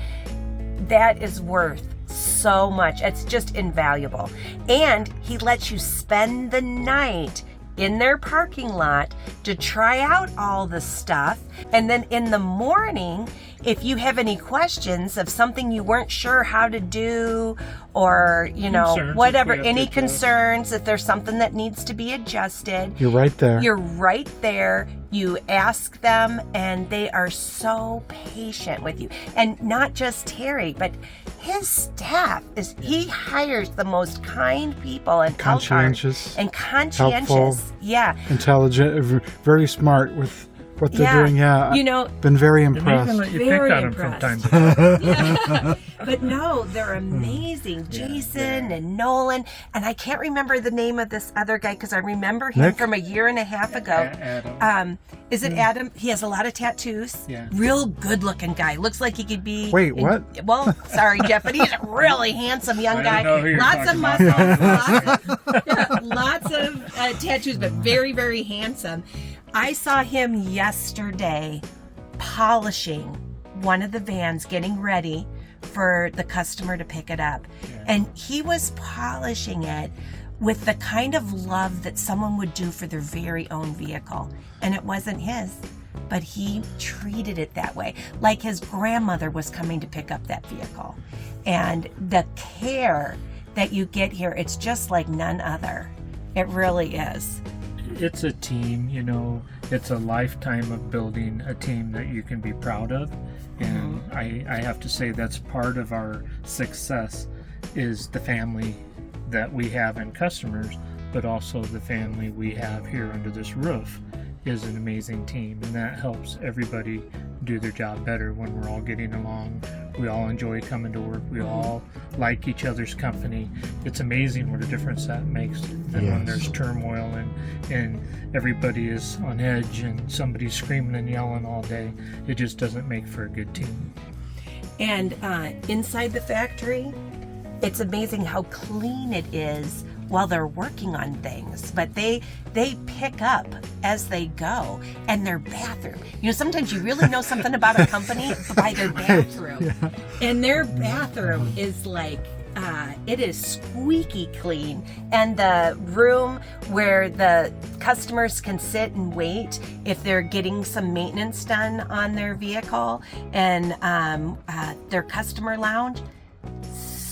that is worth so much. It's just invaluable. And he lets you spend the night in their parking lot to try out all the stuff. And then in the morning, if you have any questions of something you weren't sure how to do, or, Concerns, whatever, if we have any to adjust. concerns, if there's something that needs to be adjusted, You're right there. you're right there. You ask them, and they are so patient with you. And not just Terry, but his staff he hires the most kind people and Conscientious, and conscientious. helpful. Yeah. intelligent, very smart with what they're doing. Yeah, been very And they even impressed. let you pick Very on them from impressed. time to time. Yeah. But no, they're amazing. Jason and Nolan. And I can't remember the name of this other guy because I remember him Nick? from a year and a half ago. Adam. Is it Adam? He has a lot of tattoos. Yeah. Real good looking guy. Looks like he could be. Wait, what? Well, sorry, Jeff, but he's a really handsome young I guy. don't know who you're Lots of talking muscles. Lots of tattoos, but very, very handsome. I saw him yesterday polishing one of the vans, getting ready for the customer to pick it up. Yeah. And he was polishing it with the kind of love that someone would do for their very own vehicle. And it wasn't his, but he treated it that way, like his grandmother was coming to pick up that vehicle. And the care that you get here, it's just like none other. It really is. It's a team, it's a lifetime of building a team that you can be proud of. And I have to say that's part of our success is the family that we have in customers, but also the family we have here under this roof is an amazing team, and that helps everybody do their job better when we're all getting along. We all enjoy coming to work. We all like each other's company. It's amazing what a difference that makes than when Yes. there's turmoil and everybody is on edge and somebody's screaming and yelling all day. It just doesn't make for a good team. And inside the factory, it's amazing how clean it is while they're working on things. But they pick up as they go. And their bathroom. Sometimes you really know something about a company by their bathroom. And their bathroom is like, it is squeaky clean. And the room where the customers can sit and wait if they're getting some maintenance done on their vehicle, and their customer lounge,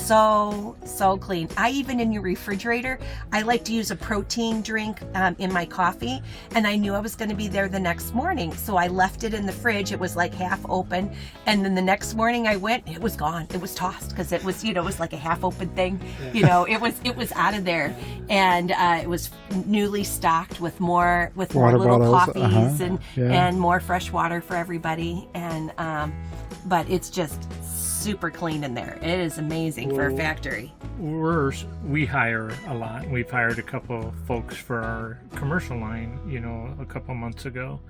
so clean. I even in your refrigerator, I like to use a protein drink in my coffee, and I knew I was going to be there the next morning, so I left it in the fridge. It was like half open, and then the next morning I went, it was gone. It was tossed because it was, you know, it was like a half open thing. You know, it was out of there, and it was newly stocked with more Water little bottles, coffees yeah. and more fresh water for everybody, and but it's just super clean in there. It is amazing for a factory. We hire a lot. We've hired a couple of folks for our commercial line, you know, a couple months ago.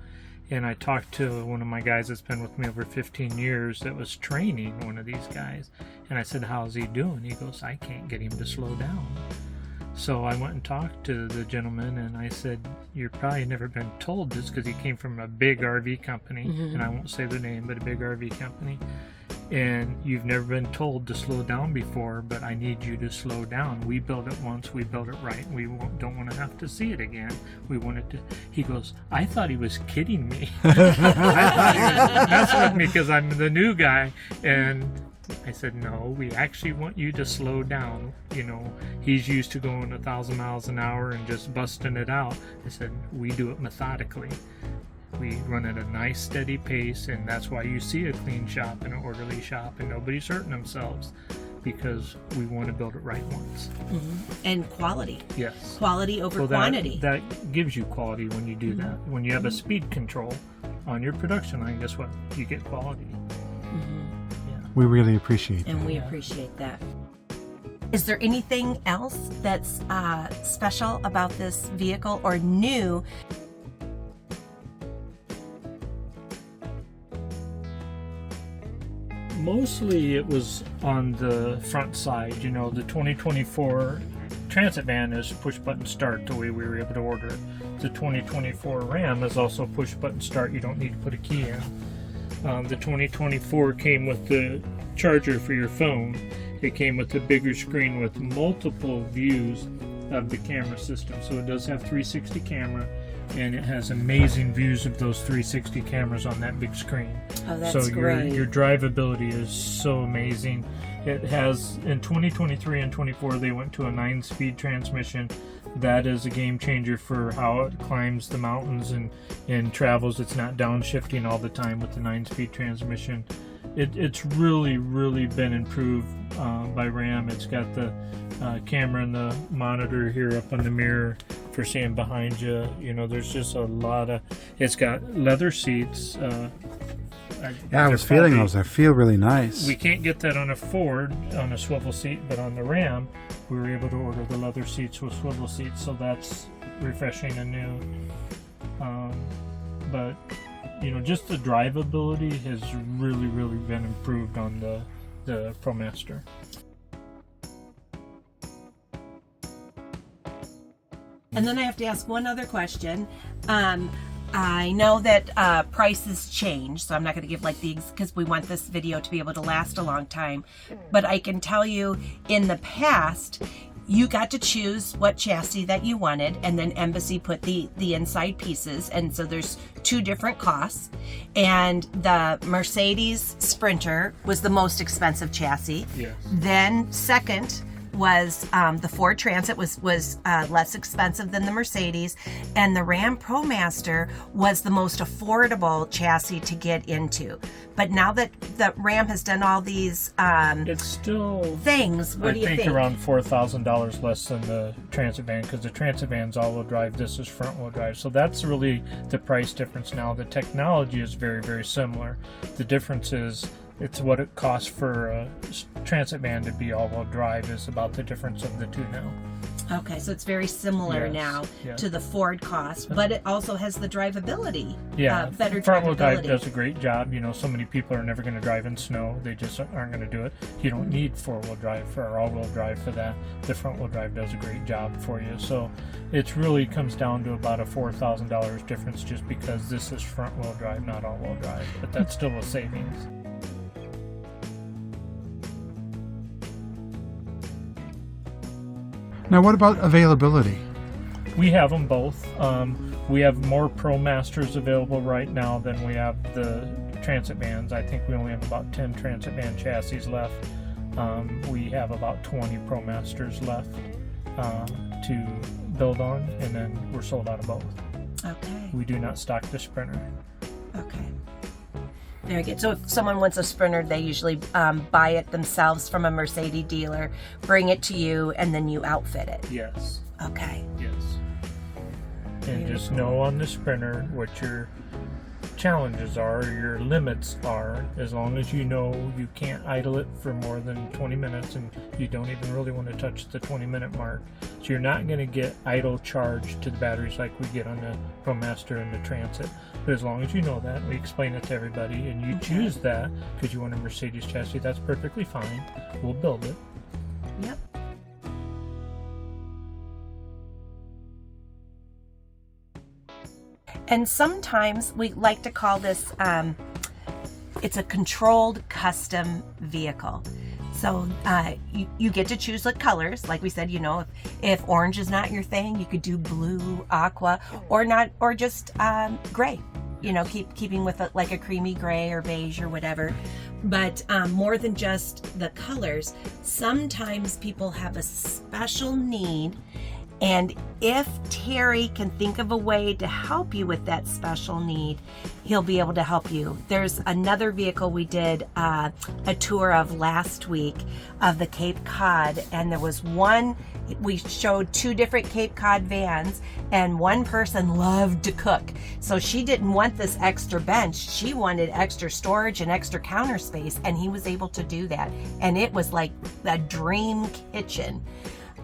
And I talked to one of my guys that's been with me over 15 years that was training one of these guys. And I said, how's he doing? He goes, I can't get him to slow down. So I went and talked to the gentleman, and I said, you've probably never been told this, because he came from a big RV company, and I won't say the name, but a big RV company. And you've never been told to slow down before, but I need you to slow down. We built it once, we built it right, we don't want to have to see it again. We wanted to. He goes, I thought he was kidding me. I thought he was messing with me because I'm the new guy. And I said, no, we actually want you to slow down. You know, he's used to going 1,000 miles an hour and just busting it out. I said, we do it methodically. We run at a nice steady pace, and that's why you see a clean shop and an orderly shop and nobody's hurting themselves, because we want to build it right once. And quality. Yes. Quality over So quantity. that gives you quality when you do that. When you have a speed control on your production line, guess what? You get quality. We really appreciate And that. we appreciate that. Is there anything else that's special about this vehicle or new? Mostly it was on the front side. You know, the 2024 Transit van is push button start the way we were able to order it. The 2024 Ram is also push button start. You don't need to put a key in. The 2024 came with the charger for your phone. It came with a bigger screen with multiple views of the camera system. So it does have 360 camera, and it has amazing views of those 360 cameras on that big screen. Oh, that's so great. your drivability is so amazing. It has, in 2023 and 24, they went to a 9-speed transmission. That is a game changer for how it climbs the mountains and travels. It's not downshifting all the time with the 9-speed transmission. It's really been improved by Ram. It's got the camera and the monitor here up on the mirror for seeing behind you. You know, there's just a lot of. It's got leather seats. I was feeling those. They feel really nice. We can't get that on a Ford on a swivel seat, but on the Ram, we were able to order the leather seats with swivel seats, so that's refreshing and new. But you know, just the drivability has really been improved on the Promaster. And then I have to ask one other question. I know that prices change, so I'm not going to give like because we want this video to be able to last a long time. But I can tell you, in the past, you got to choose what chassis that you wanted, and then Embassy put the inside pieces, and so there's 2 different costs. And the Mercedes Sprinter was the most expensive chassis. Yes. Then second was the Ford Transit was less expensive than the Mercedes, and the Ram Promaster was the most affordable chassis to get into. But now that the Ram has done all these It's still things, what do you I think think? around $4,000 less than the Transit van, because the Transit van's all-wheel drive. This is front-wheel drive, so that's really the price difference now. The technology is very similar. The difference is it's what it costs for a Transit van to be all-wheel drive is about the difference of the two now. Okay, so it's very similar Yes, now yes. to the Ford cost, but it also has the drivability. Yeah, Better front-wheel drive drivability. does a great job. You know, so many people are never going to drive in snow. They just aren't going to do it. You don't need four-wheel drive or all-wheel drive for that. The front-wheel drive does a great job for you. So it really comes down to about a $4,000 difference just because this is front-wheel drive, not all-wheel drive. But that's still a savings. Now, what about availability? We have them both. We have more Promasters available right now than we have the Transit vans. I think we only have about 10 Transit van chassis left. We have about 20 Promasters left to build on, and then we're sold out of both. Okay. We do not stock the Sprinter. Okay. Very good. So if someone wants a Sprinter, they usually buy it themselves from a Mercedes dealer, bring it to you, and then you outfit it. Yes. Okay. Yes. And just know on the Sprinter what your challenges are, your limits are, as long as you know you can't idle it for more than 20 minutes, and you don't even really want to touch the 20-minute mark. So you're not going to get idle charge to the batteries like we get on the Promaster and the Transit. But as long as you know that, we explain it to everybody, and you choose that because you want a Mercedes chassis, that's perfectly fine. We'll build it. Yep. And sometimes we like to call this, it's a controlled custom vehicle. So you get to choose the colors. Like we said, you know, if orange is not your thing, you could do blue, aqua, or not, or just gray. You know, keeping with like a creamy gray or beige or whatever. But more than just the colors, sometimes people have a special need. And if Terry can think of a way to help you with that special need, he'll be able to help you. There's another vehicle we did a tour of last week of the Cape Cod, and there was one, we showed 2 different Cape Cod vans, and one person loved to cook. So she didn't want this extra bench. She wanted extra storage and extra counter space, and he was able to do that. And it was like a dream kitchen.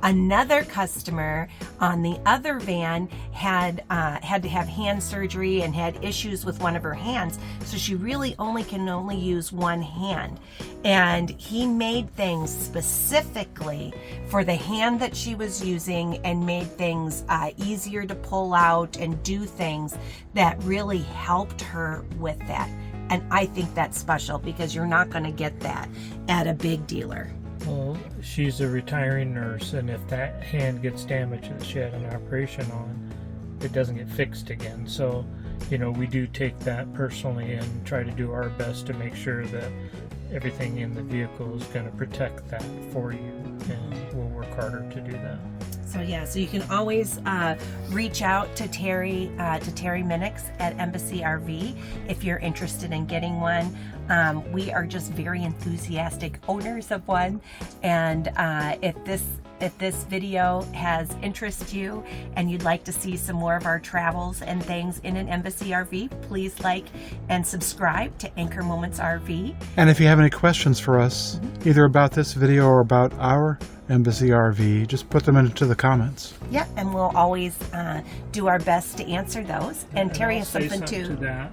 Another customer on the other van had to have hand surgery and had issues with one of her hands, so she really can only use one hand. And he made things specifically for the hand that she was using, and made things easier to pull out and do things that really helped her with that. And I think that's special, because you're not going to get that at a big dealer. Well, she's a retiring nurse, and if that hand gets damaged that she had an operation on, it doesn't get fixed again. So, you know, we do take that personally and try to do our best to make sure that everything in the vehicle is going to protect that for you, and we'll work harder to do that. So yeah, so you can always reach out to Terry Minix at Embassy RV if you're interested in getting one. We are just very enthusiastic owners of one, and if this video has interested you and you'd like to see some more of our travels and things in an Embassy RV, please like and subscribe to Anchor Moments RV. And if you have any questions for us, either about this video or about our Embassy RV, just put them into the comments. Yeah, and we'll always do our best to answer those. And Terry I'll has say something to too. that.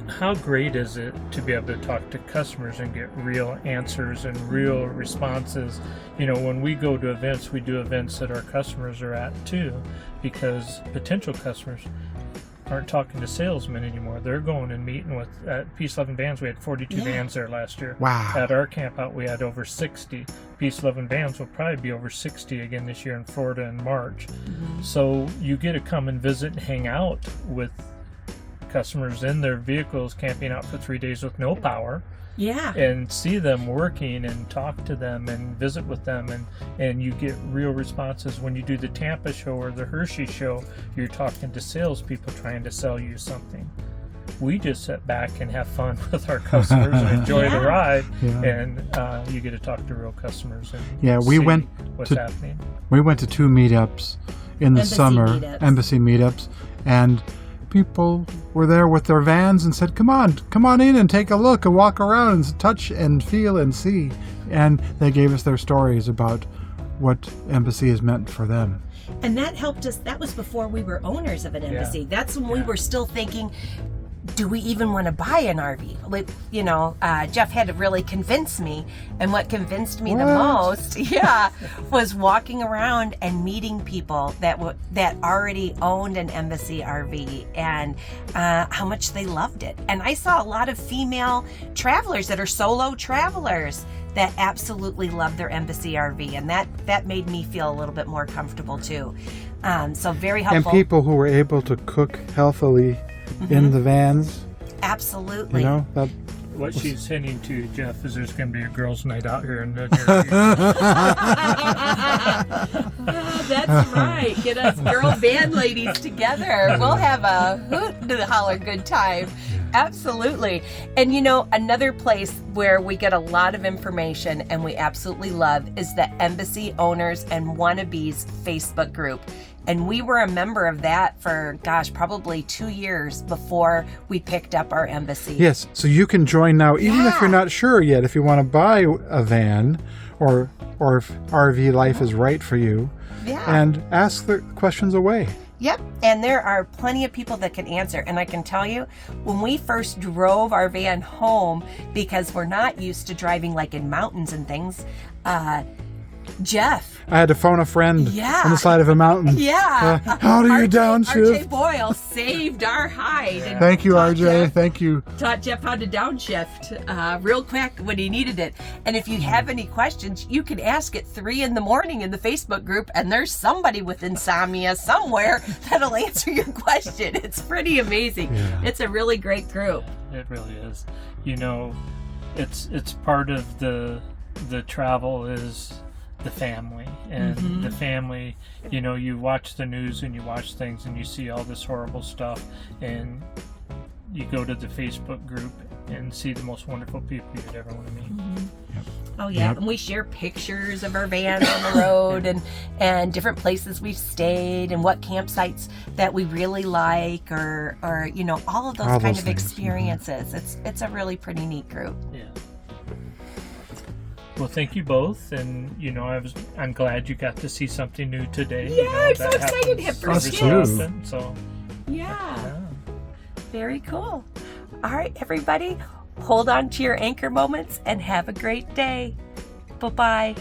How great is it to be able to talk to customers and get real answers and real responses? You know, when we go to events, we do events that our customers are at too, because potential customers aren't talking to salesmen anymore. They're going and meeting with, at Peace 11 Vans, we had 42 vans there last year. Wow. At our camp out, we had over 60. Peace 11 Vans will probably be over 60 again this year in Florida in March. So you get to come and visit and hang out with customers in their vehicles, camping out for 3 days with no power. Yeah. And see them working and talk to them and visit with them, and you get real responses. When you do the Tampa show or the Hershey show, you're talking to salespeople trying to sell you something. We just sit back and have fun with our customers and enjoy the ride, and you get to talk to real customers and we see went what's to, happening. We went to 2 meetups in the Embassy summer, meetups. Embassy meetups, and people were there with their vans and said, come on in and take a look and walk around and touch and feel and see. And they gave us their stories about what Embassy has meant for them. And that helped us. That was before we were owners of an embassy. That's when we were still thinking, do we even want to buy an RV? Like, you know, Jeff had to really convince me. And what convinced me the most, was walking around and meeting people that already owned an Embassy RV, and how much they loved it. And I saw a lot of female travelers that are solo travelers that absolutely love their Embassy RV, and that made me feel a little bit more comfortable too. So very helpful. And people who were able to cook healthily in the vans. Absolutely. You know, what she's hinting to, Jeff, is there's going to be a girls' night out here in the That's right. Get us girl band ladies together. We'll have a hoot and holler good time. Absolutely. And you know, another place where we get a lot of information and we absolutely love is the Embassy Owners and Wannabes Facebook group. And we were a member of that for, gosh, probably 2 years before we picked up our embassy. Yes, so you can join now, even if you're not sure yet, if you want to buy a van or if RV life is right for you, and ask the questions away. Yep, and there are plenty of people that can answer. And I can tell you, when we first drove our van home, because we're not used to driving like in mountains and things, Jeff. I had to phone a friend on the side of a mountain. Yeah. How do you downshift? RJ Boyle saved our hide. Thank you, RJ. Thank you. Taught Jeff how to downshift real quick when he needed it. And if you have any questions, you can ask at 3 in the morning in the Facebook group, and there's somebody with insomnia somewhere that'll answer your question. It's pretty amazing. Yeah. It's a really great group. It really is. You know, it's part of the travel is the family, and the family, you know, you watch the news and you watch things and you see all this horrible stuff, and you go to the Facebook group and see the most wonderful people you'd ever want to meet. Oh yeah, and we share pictures of our vans on the road and different places we've stayed and what campsites that we really like, or you know, all of those kind of things. experiences. It's a really pretty neat group. Yeah. Well, thank you both, and you know, I'm glad you got to see something new today. Yeah, you know, I'm so excited to have first Us dibs. too. So Yeah, very cool. All right, everybody, hold on to your anchor moments and have a great day. Bye-bye.